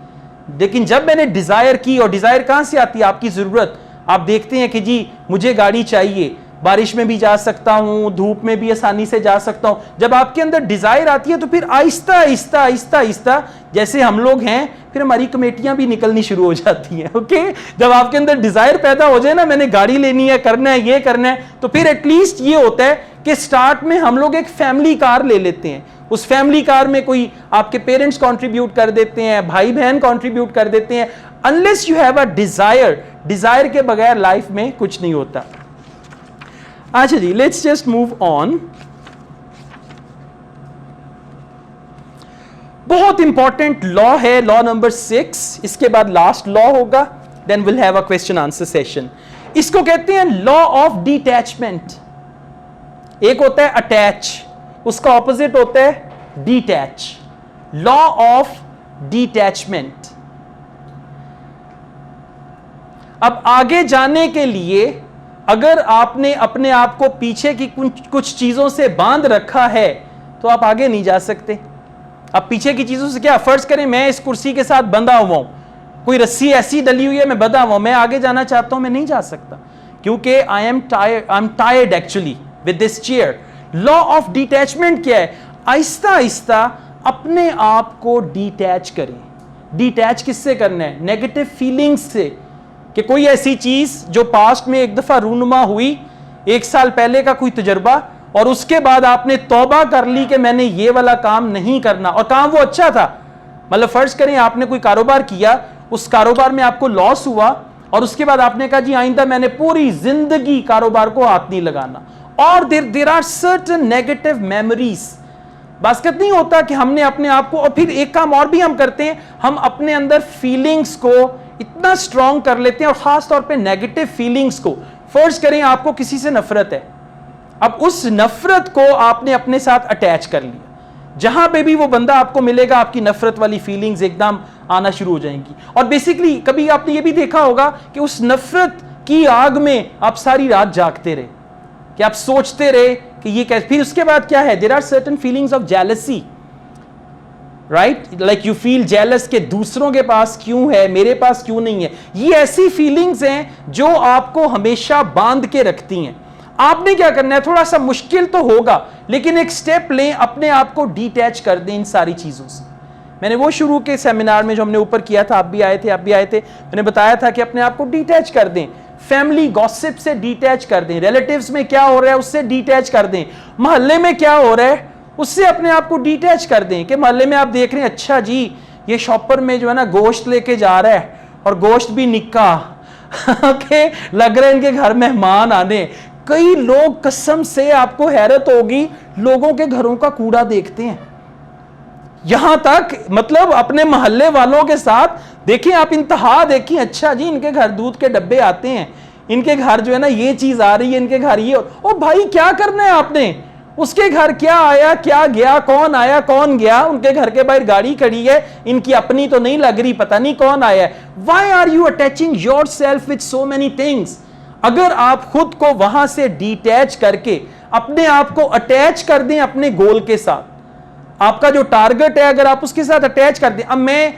लेकिन जब मैंने डिजायर की, और डिजायर कहां से आती है? आपकी जरूरत. आप देखते हैं कि जी मुझे गाड़ी चाहिए, बारिश में भी जा सकता हूं, धूप में भी आसानी से जा सकता हूं. जब आपके अंदर डिजायर आती है तो फिर आहिस्ता आहिस्ता आहिस्ता आहिस्ता, जैसे हम लोग हैं, फिर हमारी कमेटियां भी निकलनी शुरू हो जाती हैं. ओके, जब आपके अंदर डिजायर पैदा हो जाए ना, मैंने गाड़ी लेनी है, करना है, ये करना है, तो फिर एटलीस्ट ये होता है कि स्टार्ट में हम लोग एक फैमिली कार ले लेते हैं. उस फैमिली कार में कोई आपके पेरेंट्स कंट्रीब्यूट कर देते हैं, भाई बहन कंट्रीब्यूट कर देते हैं. Unless you have a desire, desire के बगैर लाइफ में कुछ नहीं होता. अच्छा जी, लेट्स जस्ट मूव ऑन. बहुत इंपॉर्टेंट लॉ है, लॉ नंबर 6. इसके बाद लास्ट लॉ होगा, then will have a question answer session. इसको कहते हैं लॉ ऑफ डिटैचमेंट. एक होता है अटैच, उसका ऑपोजिट होता है डिटैच. Law of detachment. अब आगे जाने के लिए अगर आपने अपने आप को पीछे की कुछ चीजों से बांध रखा है तो आप आगे नहीं जा सकते. अब पीछे की चीजों से क्या, फर्ज करें मैं इस कुर्सी के साथ बंधा हुआ हूं, कोई रस्सी ऐसी डली हुई है, मैं बंधा हुआ हूं, मैं आगे जाना चाहता हूं, मैं नहीं जा सकता क्योंकि I am tired actually with this chair. Law of detachment क्या है? आहिस्ता आहिस्ता अपने आप को डिटैच करें. डिटैच किससे करना है? नेगेटिव फीलिंग्स से. कि कोई ऐसी चीज जो पास्ट में एक दफा रूनुमा हुई, 1 साल पहले का कोई तजुर्बा, और उसके बाद आपने तौबा कर ली कि मैंने ये वाला काम नहीं करना, और काम वो अच्छा था. मतलब फर्ज करें आपने कोई कारोबार किया, उस कारोबार में आपको लॉस हुआ, और उसके बाद आपने कहा जी आइंदा मैंने पूरी जिंदगी कारोबार को हाथ नहीं लगाना. और there are certain negative memories. Basket नहीं होता कि हमने अपने आप को, और फिर एक काम और भी हम करते हैं, हम अपने अंदर फीलिंग्स को इतना स्ट्रॉन्ग कर लेते हैं, और खास तौर पे नेगेटिव फीलिंग्स को. फर्ज करें आपको किसी से नफरत है, अब उस नफरत को आपने अपने साथ अटैच कर लिया. जहां पे भी वो बंदा आपको मिलेगा, आपकी नफरत वाली फीलिंग्स एकदम आना शुरू हो जाएंगी. और बेसिकली कभी आपने ये भी देखा होगा कि उस नफरत की आग में आप सारी रात जागते रहे, कि आप सोचते रहे कि ये कैसे. फिर उसके बाद क्या है? There are certain feelings of jealousy, right? Like you feel jealous के दूसरों के पास क्यों है, मेरे पास क्यों नहीं है. ये ऐसी फीलिंग्स हैं जो आपको हमेशा बांध के रखती हैं. आपने क्या करना है? थोड़ा सा मुश्किल तो होगा, लेकिन एक स्टेप लें, अपने आप को डिटैच कर दें इन सारी चीजों से. मैंने वो शुरू के सेमिनार में जो हमने ऊपर किया था, आप भी आए थे, मैंने बताया था कि अपने आप को डिटैच कर दें, फैमिली गॉसिप से डिटैच कर दें, रिलेटिव्स में क्या हो रहा है उससे डिटैच कर दें, मोहल्ले में क्या हो रहा है उससे अपने आप को डिटैच कर दें। कि मोहल्ले में आप देख रहे हैं, अच्छा जी ये शॉपर में जो है ना गोश्त लेके जा रहा है और गोश्त भी निक्का के लग रहे हैं इनके घर मेहमान आने। कई लोग, कसम से आपको हैरत होगी, लोगों के घरों का कूड़ा देखते हैं, यहां तक मतलब अपने मोहल्ले वालों के साथ देखिए आप, इंतहा देखिए, अच्छा जी इनके घर दूध के डब्बे आते हैं, इनके घर जो है ना ये चीज आ रही है, इनके घर ये। ओ भाई क्या करना है आपने, उसके घर क्या आया क्या गया, कौन आया कौन गया, उनके घर के बाहर गाड़ी खड़ी है, इनकी अपनी तो नहीं लग रही, पता नहीं कौन आया है। Why are you attaching yourself with so many things. अगर आप खुद को वहां से डिटैच करके अपने आप को अटैच कर दें अपने गोल के साथ, आपका जो टारगेट है अगर आप उसके साथ अटैच कर दें। अब मैं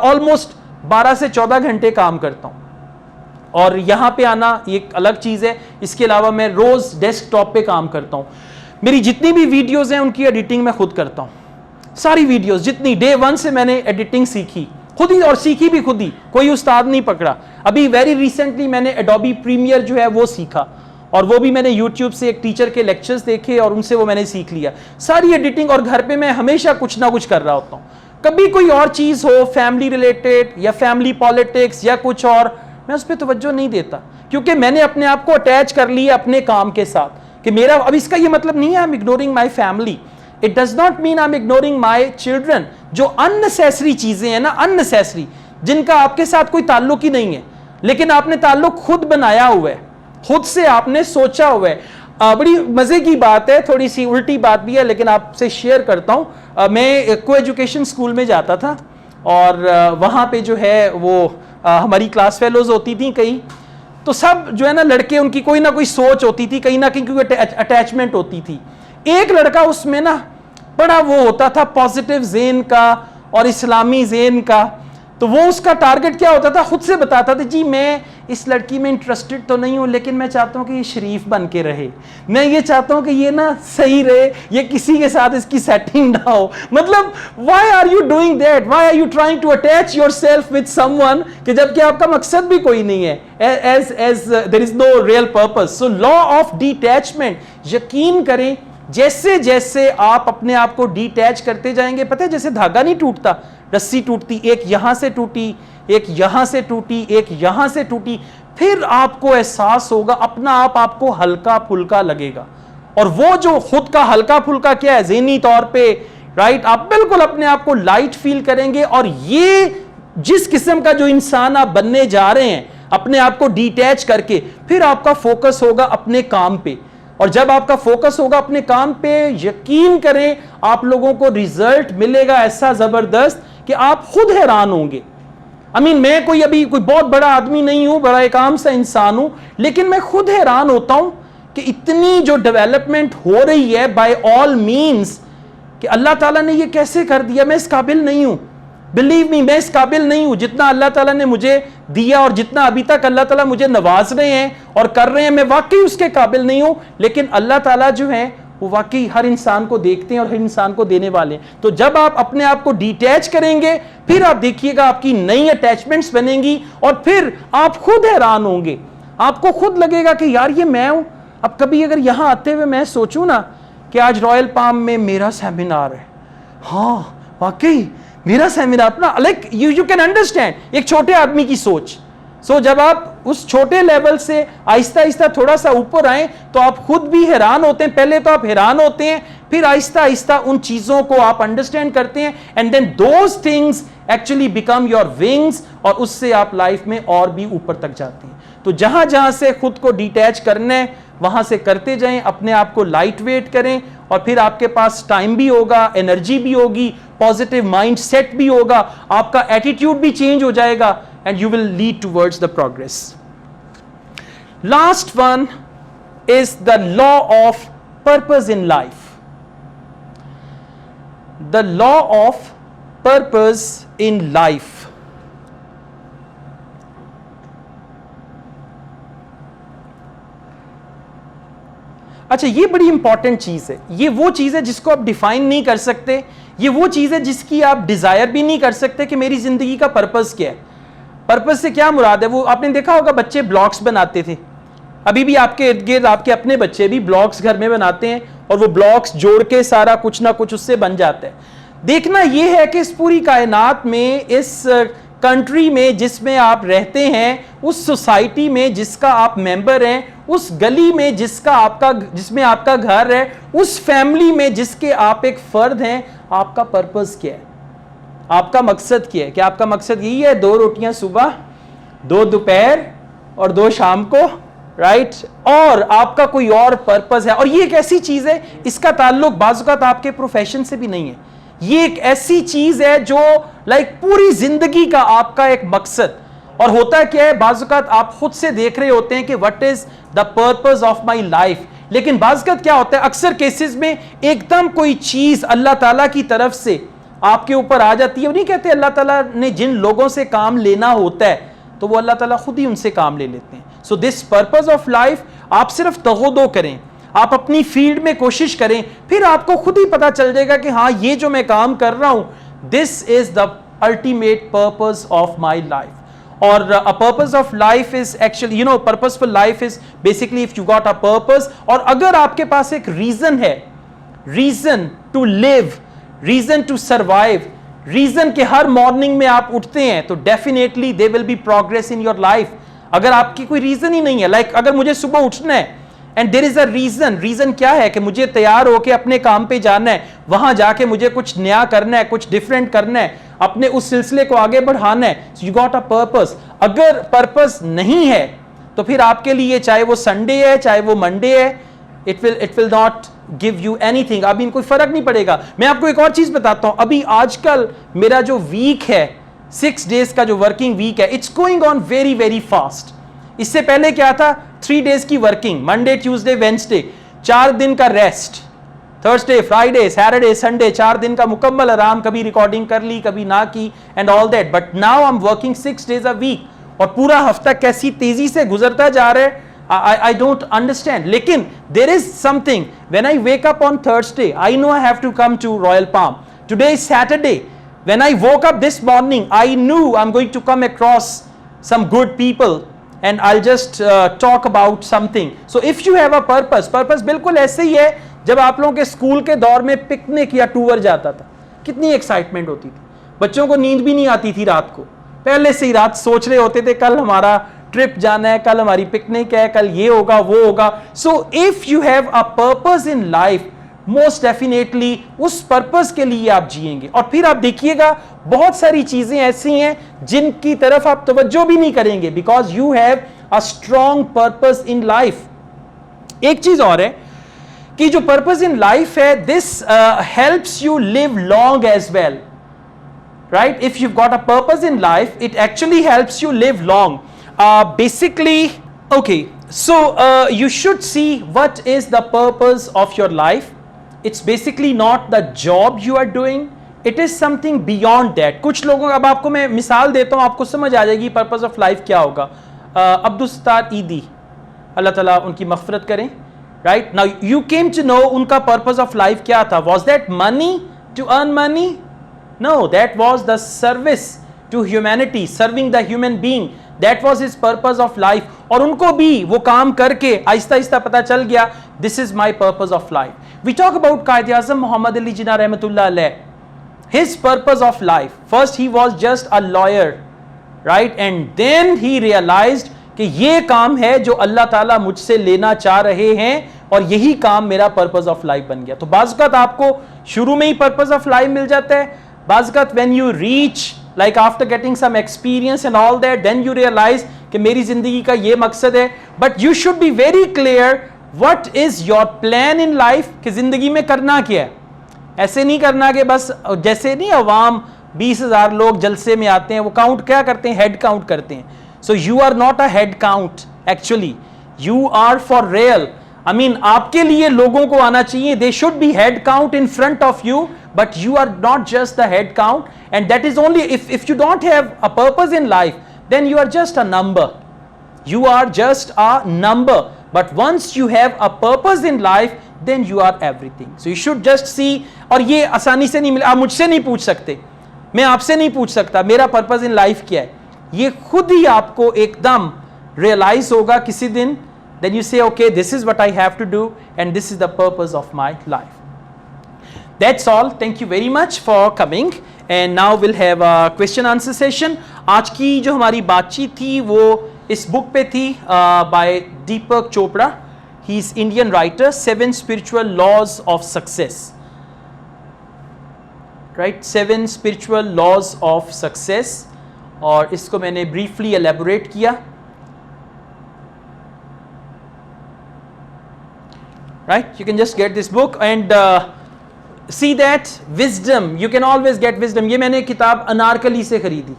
ऑलमोस्ट 12 से 14 घंटे काम करता हूं और यहां पे आना एक अलग चीज है, इसके अलावा मैं रोज डेस्कटॉप पे काम करता हूं। मेरी जितनी भी वीडियोस हैं उनकी एडिटिंग मैं खुद करता हूं, सारी वीडियोस जितनी, डे 1 से मैंने एडिटिंग सीखी खुद ही और सीखी भी खुद ही, कोई उस्ताद नहीं पकड़ा। अभी वेरी रिसेंटली मैंने एडोबी प्रीमियर जो है वो सीखा और वो भी मैंने यूट्यूब से एक टीचर के लेक्चर्स देखे और उनसे वो मैंने सीख लिया सारी एडिटिंग। और घर पे मैं हमेशा कुछ ना कुछ कर रहा होता हूँ, कभी कोई और चीज हो फैमिली रिलेटेड या फैमिली पॉलिटिक्स या कुछ और, मैं उस पर तवज्जो नहीं देता, क्योंकि मैंने अपने आप को अटैच कर लिया अपने काम के साथ कि मेरा। अब इसका ये मतलब नहीं है I am ignoring my family, it does not mean I am ignoring my children. जो अननेसेसरी चीजें हैं ना, अननेसेसरी, जिनका आपके साथ कोई ताल्लुक ही नहीं है, लेकिन आपने ताल्लुक खुद बनाया हुआ है, खुद से आपने सोचा हुआ है। बड़ी मजे की बात है, थोड़ी सी उल्टी बात भी है, लेकिन आपसे शेयर करता हूं। मैं को एजुकेशन स्कूल में जाता था और वहां पे जो है वो हमारी क्लास फेलोज होती थी कई, तो सब जो है ना लड़के, उनकी कोई ना कोई सोच होती थी, कहीं ना कहीं कोई अटैचमेंट होती थी। एक लड़का उसमें ना बड़ा वो होता था पॉजिटिव जेन का और इस्लामी जेन का, तो वो उसका टारगेट क्या होता था, खुद से बताता था, जी मैं इस लड़की में इंटरेस्टेड तो नहीं हूं, लेकिन मैं चाहता हूं कि ये शरीफ बन के रहे, मैं ये चाहता हूं कि ये ना सही रहे, ये किसी के साथ इसकी सेटिंग ना हो। मतलब why are you doing that, why are you trying to attach yourself with someone, कि जबकि आपका मकसद भी कोई नहीं है, as there is no real purpose. So law of detachment, यकीन करें जैसे जैसे आप अपने आप को डिटैच करते जाएंगे, पता है जैसे धागा नहीं टूटता, रस्सी टूटती, एक यहां से टूटी, एक यहां से टूटी, एक यहां से टूटी, फिर आपको एहसास होगा, अपना आप आपको हल्का फुल्का लगेगा। और वो जो खुद का हल्का फुल्का क्या है ज़हनी तौर पे, राइट, आप बिल्कुल अपने आप को लाइट फील करेंगे। और ये जिस किस्म का जो इंसान आप बनने जा रहे हैं अपने आप को डिटैच करके, फिर आपका फोकस होगा अपने काम पे, और जब आपका फोकस होगा अपने काम पे, यकीन करें आप लोगों को रिजल्ट मिलेगा ऐसा जबरदस्त कि आप खुद हैरान होंगे। मैं कोई अभी कोई बहुत बड़ा आदमी नहीं हूं, बड़ा एक आम सा इंसान हूं, लेकिन मैं खुद हैरान होता हूं कि इतनी जो डेवलपमेंट हो रही है बाय ऑल मीन्स, कि अल्लाह ताला ने ये कैसे कर दिया। मैं इस काबिल नहीं हूं, बिलीव मी, मैं इस काबिल नहीं हूं। जितना अल्लाह ताला ने मुझे दिया और जितना अभी तक अल्लाह ताला मुझे नवाज रहे हैं और कर रहे हैं, मैं वाकई उसके काबिल नहीं हूं। लेकिन अल्लाह ताला जो है वो वाकई हर इंसान को देखते हैं और हर इंसान को देने वाले हैं। तो जब आप अपने आप को डिटैच करेंगे, फिर आप देखिएगा आपकी नई अटैचमेंट्स बनेंगी और फिर आप खुद हैरान होंगे। आपको खुद लगेगा कि यार ये मैं हूं। अब कभी अगर यहां आते हुए मैं सोचूं ना कि आज रॉयल पाम में मेरा सेमिनार है, हाँ वाकई मेरा सेमिनार, अपना लाइक यू कैन अंडरस्टैंड एक छोटे आदमी की सोच। सो जब आप उस छोटे लेवल से आहिस्ता आहिस्ता थोड़ा सा ऊपर आए तो आप खुद भी हैरान होते हैं। पहले तो आप हैरान होते हैं, फिर आहिस्ता आहिस्ता उन चीजों को आप अंडरस्टैंड करते हैं, and then those things actually become your wings, और उससे आप लाइफ में और भी ऊपर तक जाते हैं। तो जहां जहां से खुद को डिटैच करना है वहां से करते जाएं, अपने आप को लाइट वेट करें, और फिर आपके पास टाइम भी होगा, एनर्जी भी होगी, पॉजिटिव माइंड सेट भी होगा, आपका एटीट्यूड भी चेंज हो जाएगा, and you will lead towards the progress. Last one is the law of purpose in life. The law of purpose in life. अच्छा, ये बड़ी इंपॉर्टेंट चीज है, ये वो चीज है जिसको आप डिफाइन नहीं कर सकते, ये वो चीज है जिसकी आप डिजायर भी नहीं कर सकते कि मेरी जिंदगी का पर्पस क्या है। पर्पस से क्या मुराद है? वो आपने देखा होगा बच्चे ब्लॉग्स बनाते थे, अभी भी आपके इर्द गिर्द आपके अपने बच्चे भी ब्लॉग्स घर में बनाते हैं और वो ब्लॉग्स जोड़ के सारा कुछ ना कुछ उससे बन जाता है। देखना यह है कि इस पूरी कायनात में, इस कंट्री में जिसमें आप रहते हैं, उस सोसाइटी में जिसका आप मेंबर हैं, उस गली में जिसमें आपका घर है, उस फैमिली में जिसके आप एक फर्द हैं, आपका पर्पस क्या है, आपका मकसद क्या है? क्या आपका मकसद यही है 2 रोटियां सुबह, 2 दोपहर और 2 शाम को, राइट? और आपका कोई और पर्पस है? और ये एक ऐसी चीज है, इसका ताल्लुक बाज़-औक़ात आपके प्रोफेशन से भी नहीं है, ये एक ऐसी चीज है जो पूरी जिंदगी का आपका एक मकसद। और होता क्या है, बाज़-औक़ात आप खुद से देख रहे होते हैं कि what is the purpose of my life, लेकिन बाज़-औक़ात क्या होता है, अक्सर केसेस में एकदम कोई चीज अल्लाह ताला की तरफ से आपके ऊपर आ जाती है। वो नहीं कहते अल्लाह ताला ने जिन लोगों से काम लेना होता है तो वो अल्लाह ताला खुद ही उनसे काम ले लेते हैं। So this purpose of life, आप सिर्फ तगोदो करें, आप अपनी फील्ड में कोशिश करें, फिर आपको खुद ही पता चल जाएगा कि हाँ, ये जो मैं काम कर रहा हूं, this is the ultimate purpose of my life. और a purpose of life is actually, purposeful life is basically if you got a purpose, और अगर आपके पास एक रीजन है, reason to live, reason to survive, reason के हर मॉर्निंग में आप उठते हैं, तो definitely they will be progress in your life. अगर आपकी कोई रीजन ही नहीं है, अगर मुझे सुबह उठना है and there is a reason क्या है कि मुझे तैयार होकर अपने काम पे जाना है, वहां जाके मुझे कुछ नया करना है, कुछ डिफरेंट करना है, अपने उस सिलसिले को आगे बढ़ाना है, so you got a purpose. अगर पर्पस नहीं है तो फिर आपके लिए चाहे वो संडे है चाहे वो मंडे है, it will not give you anything. अभी कोई फर्क नहीं पड़ेगा। मैं आपको एक और चीज बताता हूं, अभी आजकल मेरा जो वीक है, 6 डेज का जो वर्किंग वीक है, it's going on very very fast. इससे पहले क्या था, 3 डेज की वर्किंग, मंडे ट्यूसडे वेंसडे, 4 दिन का rest, Thursday Friday Saturday Sunday, 4 दिन का मुकम्मल आराम, कभी रिकॉर्डिंग कर ली कभी ना की and all that. But now I am working 6 days a week, और पूरा हफ्ता कैसी तेजी से गुजरता जा रहा है, I don't understand. लेकिन there is something, when I wake up on Thursday, I know I have to come to Royal Palm. Today is Saturday. When I woke up this morning, I knew I'm going to come across some good people and I'll just talk about something. So if you have a purpose बिल्कुल ऐसे ही है जब आप लोगों के स्कूल के दौर में पिकनिक या टूर जाता था, कितनी एक्साइटमेंट होती थी, बच्चों को नींद भी नहीं आती थी रात को, पहले से ही रात सोच रहे होते थे कल हमारा ट्रिप जाना है, कल हमारी पिकनिक है, कल ये होगा वो होगा। सो if you have a purpose in life, most definitely उस पर्पस के लिए आप जिएंगे। और फिर आप देखिएगा बहुत सारी चीजें ऐसी हैं जिनकी तरफ आप तवज्जो भी नहीं करेंगे, because you have a strong purpose in life. एक चीज और है कि जो पर्पस इन लाइफ है, this helps you live long as well, right? If you got a purpose in life, it actually helps you live long. Basically, okay, so you should see what is the purpose of your life. It's basically not the job you are doing, it is something beyond that. कुछ लोगों, अब आपको मैं मिसाल देता हूँ, आपको समझ आ जाएगी पर्पस ऑफ लाइफ क्या होगा. अब्दुल सत्तार ईदी, अल्लाह ताला उनकी मग़फ़िरत करें, right? Now you came to know उनका पर्पस ऑफ लाइफ क्या था. Was that money, to earn money? No, that was the service to humanity, serving the human being. That was his purpose of life. और उनको भी वो काम करके आहिस्ता आहिस्ता पता चल गया, this is my purpose of life. We talk about Quaid-e-Azam Mohammad Ali Jinnah रहमतुल्लाह अलैह. His purpose of life, first he was just a lawyer, right? And then he realized कि ये काम है जो अल्लाह ताला मुझसे लेना चाह रहे हैं और यही काम मेरा पर्पस ऑफ लाइफ बन गया. तो बाज़-औक़ात आपको शुरू में ही पर्पस ऑफ लाइफ मिल जाता है, बाज़-औक़ात when you reach, like after getting some experience and all that, then you realize कि मेरी जिंदगी का ये मकसद है. But you should be very clear what is your plan in life, कि जिंदगी में करना क्या है. ऐसे नहीं करना कि बस जैसे नहीं अवाम 20,000 लोग जलसे में आते हैं, वो काउंट क्या करते हैं, हेड काउंट करते हैं. So you are not a head count, actually you are for real. I mean, आपके लिए लोगों को आना चाहिए, they should be head count in front of you, but you are not just the head count. And that is only if you don't have a purpose in life, then you are just a number. You are just a number. But once you have a purpose in life, then you are everything. So you should just see, और ये आसानी से नहीं मिले, आप मुझसे नहीं पूछ सकते, मैं आपसे नहीं पूछ सकता मेरा पर्पस इन लाइफ क्या है, ये खुद ही आपको एकदम रियलाइज होगा किसी दिन. Then you say, okay, this is what I have to do and this is the purpose of my life. That's all. Thank you very much for coming. And now we'll have a question answer session. आज की जो हमारी बातचीत थी वो इस बुक पे थी by Deepak Chopra. He is Indian writer, 7 Spiritual Laws of Success. Right? 7 Spiritual Laws of Success. और इसको मैंने briefly elaborate किया. Right? You can just get this book and see that wisdom. You can always get wisdom. ये मैंने किताब अनारकली से खरीदी.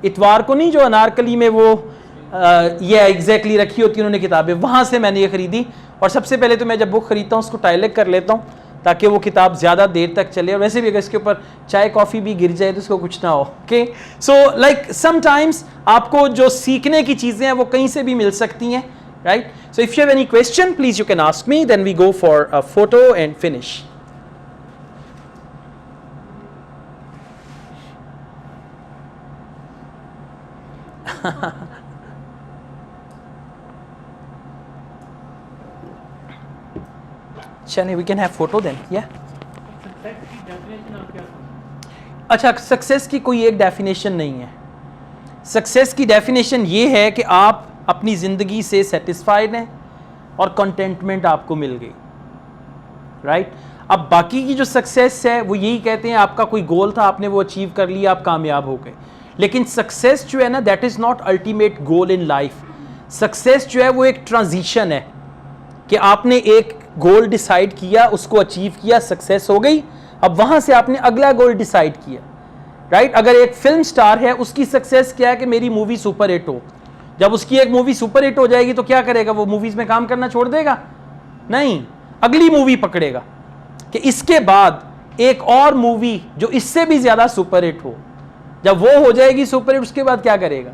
इतवार को नहीं, जो अनारकली में वो ये एग्जैक्टली रखी होती है उन्होंने किताबें, वहाँ से मैंने ये खरीदी. और सबसे पहले तो मैं जब बुक खरीदता हूँ उसको टाइलेक कर लेता हूँ ताकि वो किताब ज़्यादा देर तक चले. और वैसे भी अगर इसके ऊपर चाय कॉफ़ी भी गिर जाए तो उसको कुछ ना हो. ओके, सो लाइक समटाइम्स आपको जो सीखने की चीज़ें हैं वो कहीं से भी मिल सकती हैं. Right? So if you have any question, please you can ask me. Then we go for a photo and finish. Shani, we can have photo then. Yeah. अच्छा, सक्सेस की कोई एक डेफिनेशन नहीं है. सक्सेस की डेफिनेशन ये है कि आप अपनी ज़िंदगी से सेटिस्फाइड हैं और कंटेंटमेंट आपको मिल गई. राइट? अब बाकी की जो सक्सेस है वो यही कहते हैं आपका कोई गोल था, आपने वो अचीव कर लिया, आप कामयाब हो गए. लेकिन सक्सेस जो है ना, that is not ultimate goal in life. Success जो है वो एक ट्रांजिशन है कि आपने एक गोल डिसाइड किया, उसको अचीव किया, सक्सेस हो गई. अब वहाँ से आपने अगला गोल डिसाइड किया. राइट? अगर एक फिल्म स्टार है, उसकी सक्सेस क्या है कि मेरी मूवी सुपर हिट हो. जब उसकी एक मूवी सुपर हिट हो जाएगी तो क्या करेगा, वो मूवीज में काम करना छोड़ देगा? नहीं, अगली मूवी पकड़ेगा कि इसके बाद एक और मूवी जो इससे भी ज्यादा सुपर हिट हो. जब वो हो जाएगी सुपर हिट, उसके बाद क्या करेगा?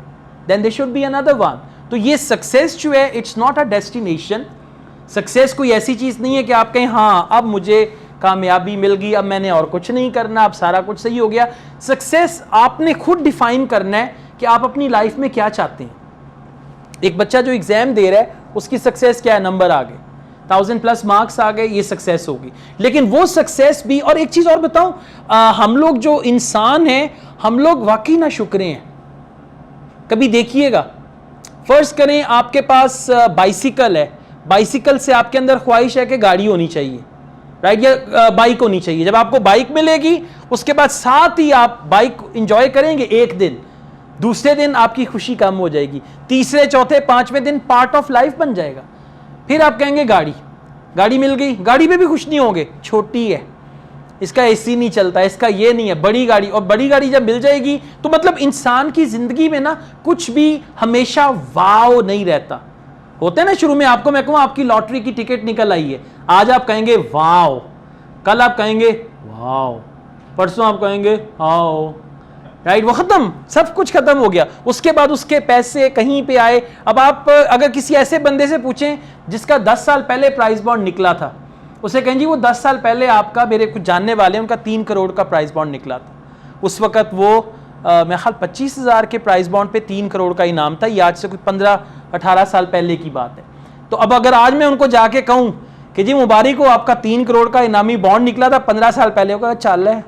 Then there should be another one. तो ये सक्सेस जो है, it's not a destination. Success कोई ऐसी चीज नहीं है कि आप कहें हाँ अब मुझे कामयाबी मिल गई, अब मैंने और कुछ नहीं करना, अब सारा कुछ सही हो गया. सक्सेस आपने खुद डिफाइन करना है कि आप अपनी लाइफ में क्या चाहते हैं. एक बच्चा जो एग्जाम दे रहा है उसकी सक्सेस क्या है? नंबर आ गए, 1000+ मार्क्स आ गए, ये सक्सेस होगी. लेकिन वो सक्सेस भी, और एक चीज और बताऊं, हम लोग जो इंसान हैं, हम लोग वाकई ना शुक्रे हैं. कभी देखिएगा, फर्ज करें आपके पास बाइसिकल है, बाइसिकल से आपके अंदर ख्वाहिश है कि गाड़ी होनी चाहिए. राइट? या बाइक होनी चाहिए. जब आपको बाइक मिलेगी उसके बाद साथ ही आप बाइक इंजॉय करेंगे एक दिन, दूसरे दिन आपकी खुशी कम हो जाएगी, तीसरे चौथे पांचवें दिन पार्ट ऑफ लाइफ बन जाएगा. फिर आप कहेंगे गाड़ी, गाड़ी मिल गई, गाड़ी पे भी खुश नहीं होंगे, छोटी है, इसका एसी नहीं चलता, इसका ये नहीं है. बड़ी गाड़ी, और बड़ी गाड़ी जब मिल जाएगी तो मतलब इंसान की जिंदगी में ना कुछ भी हमेशा वाव नहीं रहता. होता है ना, शुरू में आपको मैं कहूँ आपकी लॉटरी की टिकट निकल आई है, आज आप कहेंगे वाव, कल आप कहेंगे वाव, परसों आप कहेंगे हाओ. राइट? वो खत्म, सब कुछ खत्म हो गया. उसके बाद उसके पैसे कहीं पे आए. अब आप अगर किसी ऐसे बंदे से पूछें जिसका 10 साल पहले प्राइस बॉन्ड निकला था, उसे कहें जी वो 10 साल पहले आपका, मेरे कुछ जानने वाले, उनका 3 करोड़ का प्राइस बॉन्ड निकला था. उस वक्त वो मेरे ख्याल 25,000 के प्राइस बॉन्ड पे 3 करोड़ का इनाम था. ये आज से कुछ 15-18 साल पहले की बात है. तो अब अगर आज मैं उनको जाके कहूँ कि जी मुबारक हो, आपका 3 करोड़ का इनामी बॉन्ड निकला था 15 साल पहले, होगा चल है.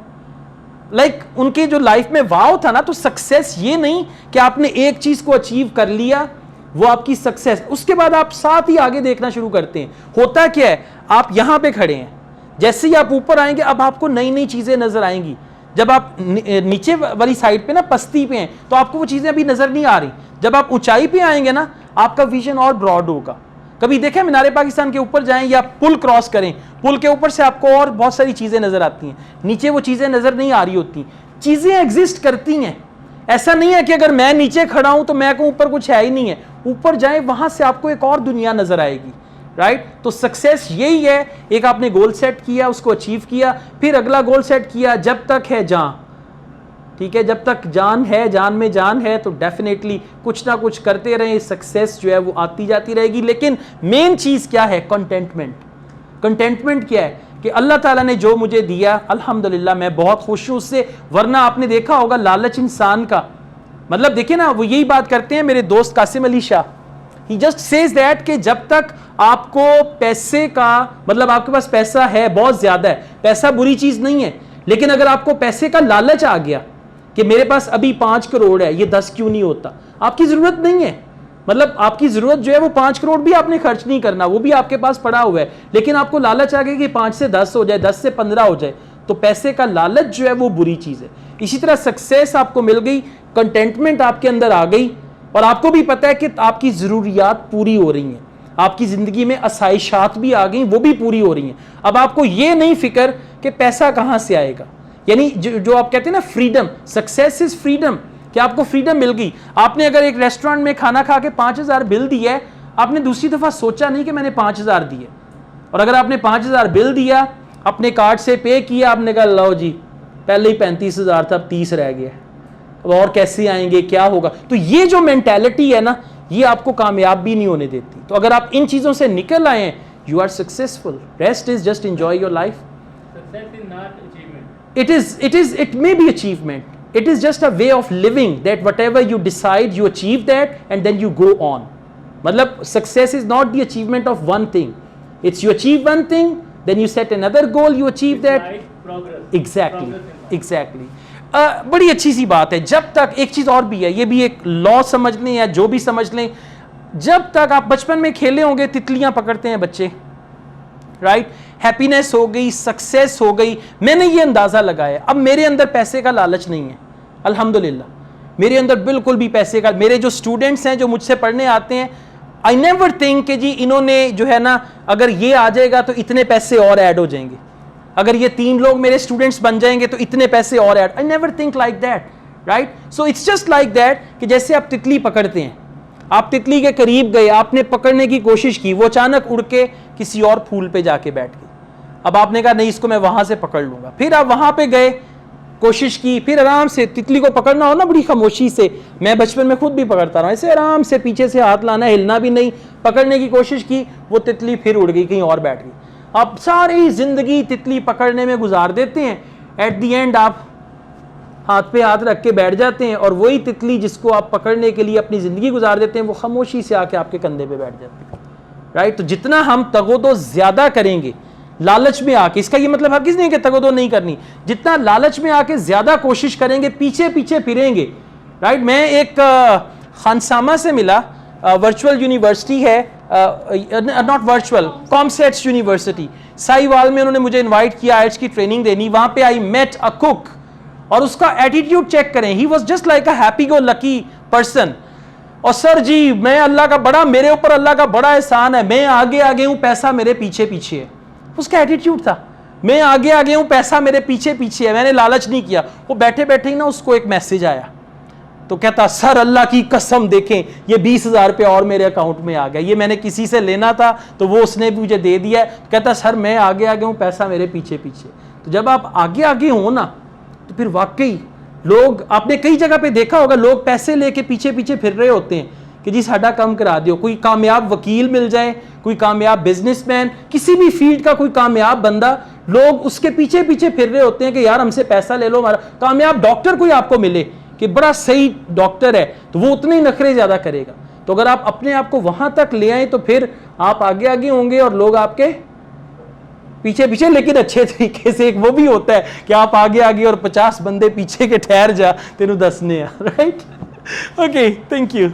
लाइक उनकी जो लाइफ में वाव था ना. तो सक्सेस ये नहीं कि आपने एक चीज को अचीव कर लिया, वो आपकी सक्सेस. उसके बाद आप साथ ही आगे देखना शुरू करते हैं. होता क्या है, आप यहां पे खड़े हैं, जैसे ही आप ऊपर आएंगे अब आपको नई नई चीजें नजर आएंगी. जब आप नीचे वाली साइड पे ना, पस्ती पे हैं, तो आपको वो चीजें अभी नजर नहीं आ रही. जब आप ऊंचाई पे आएंगे ना, आपका विजन और ब्रॉड होगा. कभी देखें मीनारे पाकिस्तान के ऊपर जाएं या पुल क्रॉस करें, पुल के ऊपर से आपको और बहुत सारी चीजें नजर आती हैं, नीचे वो चीजें नजर नहीं आ रही होती. चीजें एग्जिस्ट करती हैं. ऐसा नहीं है कि अगर मैं नीचे खड़ा हूं तो मैं कहूं ऊपर कुछ है ही नहीं है. ऊपर जाएं, वहां से आपको एक और दुनिया नजर आएगी. राइट? तो सक्सेस यही है, एक आपने गोल सेट किया, उसको अचीव किया, फिर अगला गोल सेट किया, जब तक है जहां, ठीक है, जब तक जान है, जान में जान है, तो डेफिनेटली कुछ ना कुछ करते रहें, सक्सेस जो है वो आती जाती रहेगी। लेकिन मेन चीज क्या है? कंटेंटमेंट। कंटेंटमेंट क्या है कि अल्लाह ताला ने जो मुझे दिया, अल्हम्दुलिल्लाह मैं बहुत खुश हूं उससे। वरना आपने देखा होगा लालच इंसान का, मतलब देखिए ना, वो यही बात करते हैं मेरे दोस्त कासिम अली शाह, ही जस्ट सेज दैट कि जब तक आपको पैसे का, मतलब आपके पास पैसा है, बहुत ज्यादा है, पैसा बुरी चीज नहीं है, लेकिन अगर आपको पैसे का लालच आ गया कि मेरे पास अभी 5 करोड़ है, ये 10 क्यों नहीं होता, आपकी जरूरत नहीं है। मतलब आपकी जरूरत जो है वो 5 करोड़ भी आपने खर्च नहीं करना, वो भी आपके पास पड़ा हुआ है, लेकिन आपको लालच आ गया कि 5 से 10 हो जाए, 10 से 15 हो जाए, तो पैसे का लालच जो है वो बुरी चीज है। इसी तरह सक्सेस आपको मिल गई, कंटेंटमेंट आपके अंदर आ गई, और आपको भी पता है कि आपकी जरूरियात पूरी हो रही हैं, आपकी जिंदगी में आसाइशात भी आ गई, वो भी पूरी हो रही हैं। अब आपको ये नहीं फिक्र कि पैसा कहां से आएगा, यानी जो आप कहते हैं ना फ्रीडम, सक्सेस इज फ्रीडम, कि आपको फ्रीडम मिल गई। आपने अगर एक रेस्टोरेंट में खाना खा के 5000 बिल दिया है, आपने दूसरी दफा सोचा नहीं कि मैंने 5000 दिए, और अगर आपने 5000 बिल दिया, अपने कार्ड से पे किया, आपने कहा लो जी पहले ही 35,000 था, अब 30 रह गया, अब और कैसे आएंगे, क्या होगा, तो ये जो मेंटालिटी है ना, ये आपको कामयाब भी नहीं होने देती। तो अगर आप इन चीजों से निकल आए हैं, you are successful. Rest is just enjoy your life. It may be achievement. It is just a way of living, that whatever you decide, you achieve that and then you go on. मतलब success is not the achievement of one thing. It's you achieve one thing, then you set another goal, you achieve that.
Progress.
Exactly. बड़ी अच्छी सी बात है। जब तक एक चीज और भी है, ये भी एक लॉ समझ लें या जो भी समझ लें, जब तक आप बचपन में खेले होंगे, तितलियां पकड़ते हैं बच्चे, राइट, हैप्पीनेस हो गई, सक्सेस हो गई, मैंने ये अंदाजा लगाया, अब मेरे अंदर पैसे का लालच नहीं है, अल्हम्दुलिल्लाह, मेरे अंदर बिल्कुल भी पैसे का। मेरे जो स्टूडेंट्स हैं जो मुझसे पढ़ने आते हैं, आई नेवर थिंक कि जी इन्होंने जो है ना, अगर ये आ जाएगा तो इतने पैसे और ऐड हो जाएंगे, अगर ये 3 लोग मेरे स्टूडेंट्स बन जाएंगे तो इतने पैसे और add, I never think like that, right. So it's just like that कि जैसे आप तितली पकड़ते हैं, आप तितली के करीब गए, आपने पकड़ने की कोशिश की, वो अचानक उड़ के किसी और फूल पे जाके बैठ गई, अब आपने कहा नहीं इसको मैं वहां से पकड़ लूंगा, फिर आप वहां पे गए, कोशिश की, फिर आराम से तितली को पकड़ना हो ना बड़ी खामोशी से, मैं बचपन में खुद भी पकड़ता रहा, ऐसे आराम से पीछे से हाथ लाना, हिलना भी नहीं, पकड़ने की कोशिश की, वो तितली फिर उड़ गई, कहीं और बैठ गई। आप सारी जिंदगी तितली पकड़ने में गुजार देते हैं, एट दी एंड आप हाथ पे हाथ रख के बैठ जाते हैं, और वही तितली जिसको आप पकड़ने के लिए अपनी जिंदगी गुजार देते हैं, वो खामोशी से आके आपके कंधे पे बैठ जाती है, राइट। तो जितना हम तगोदो ज्यादा करेंगे लालच में आके, इसका ये मतलब हर किसी ने कि तगोदो नहीं करनी, जितना लालच में आके ज्यादा कोशिश करेंगे, पीछे पीछे फिरेंगे, राइट। मैं एक खानसामा से मिला, वर्चुअल यूनिवर्सिटी है, not virtual, COMSATS university Sahiwal में, उन्होंने मुझे इनवाइट किया आइल्स की ट्रेनिंग देनी, वहां पे आई मेट अ कुक, और उसका एटीट्यूड चेक करें, he was just like a happy go lucky person, और सर जी मैं अल्लाह का बड़ा, मेरे ऊपर अल्लाह का बड़ा एहसान है, मैं आगे आगे हूं, पैसा मेरे पीछे पीछे है, उसका एटीट्यूड था, मैं आगे आगे हूं, पैसा मेरे पीछे पीछे है, मैंने लालच नहीं किया। वो बैठे बैठे ही ना उसको एक मैसेज आया, तो कहता सर अल्लाह की कसम देखें ये 20,000 रुपये और मेरे अकाउंट में आ गया, ये मैंने किसी से लेना था तो वो उसने भी मुझे दे दिया है। कहता सर मैं आगे आगे हूं, पैसा मेरे पीछे पीछे। तो जब आप आगे आगे हो ना, तो फिर वाकई लोग, आपने कई जगह पे देखा होगा, लोग पैसे लेके पीछे पीछे फिर रहे होते हैं कि जी साडा काम करा दियो, कोई कामयाब वकील मिल जाए, कोई कामयाब बिजनेसमैन, किसी भी फील्ड का कोई कामयाब बंदा, लोग उसके पीछे पीछे फिर रहे होते हैं कि यार हमसे पैसा ले लो, हमारा कामयाब डॉक्टर कोई आपको मिले कि बड़ा सही डॉक्टर है, तो वो उतने ही नखरे ज्यादा करेगा। तो अगर आप अपने आप को वहां तक ले आए, तो फिर आप आगे आगे होंगे और लोग आपके पीछे पीछे, लेकिन अच्छे तरीके से। एक वो भी होता है कि आप आगे आगे और 50 बंदे पीछे के ठहर जा, तेनू दसने, राइट। Okay, thank you.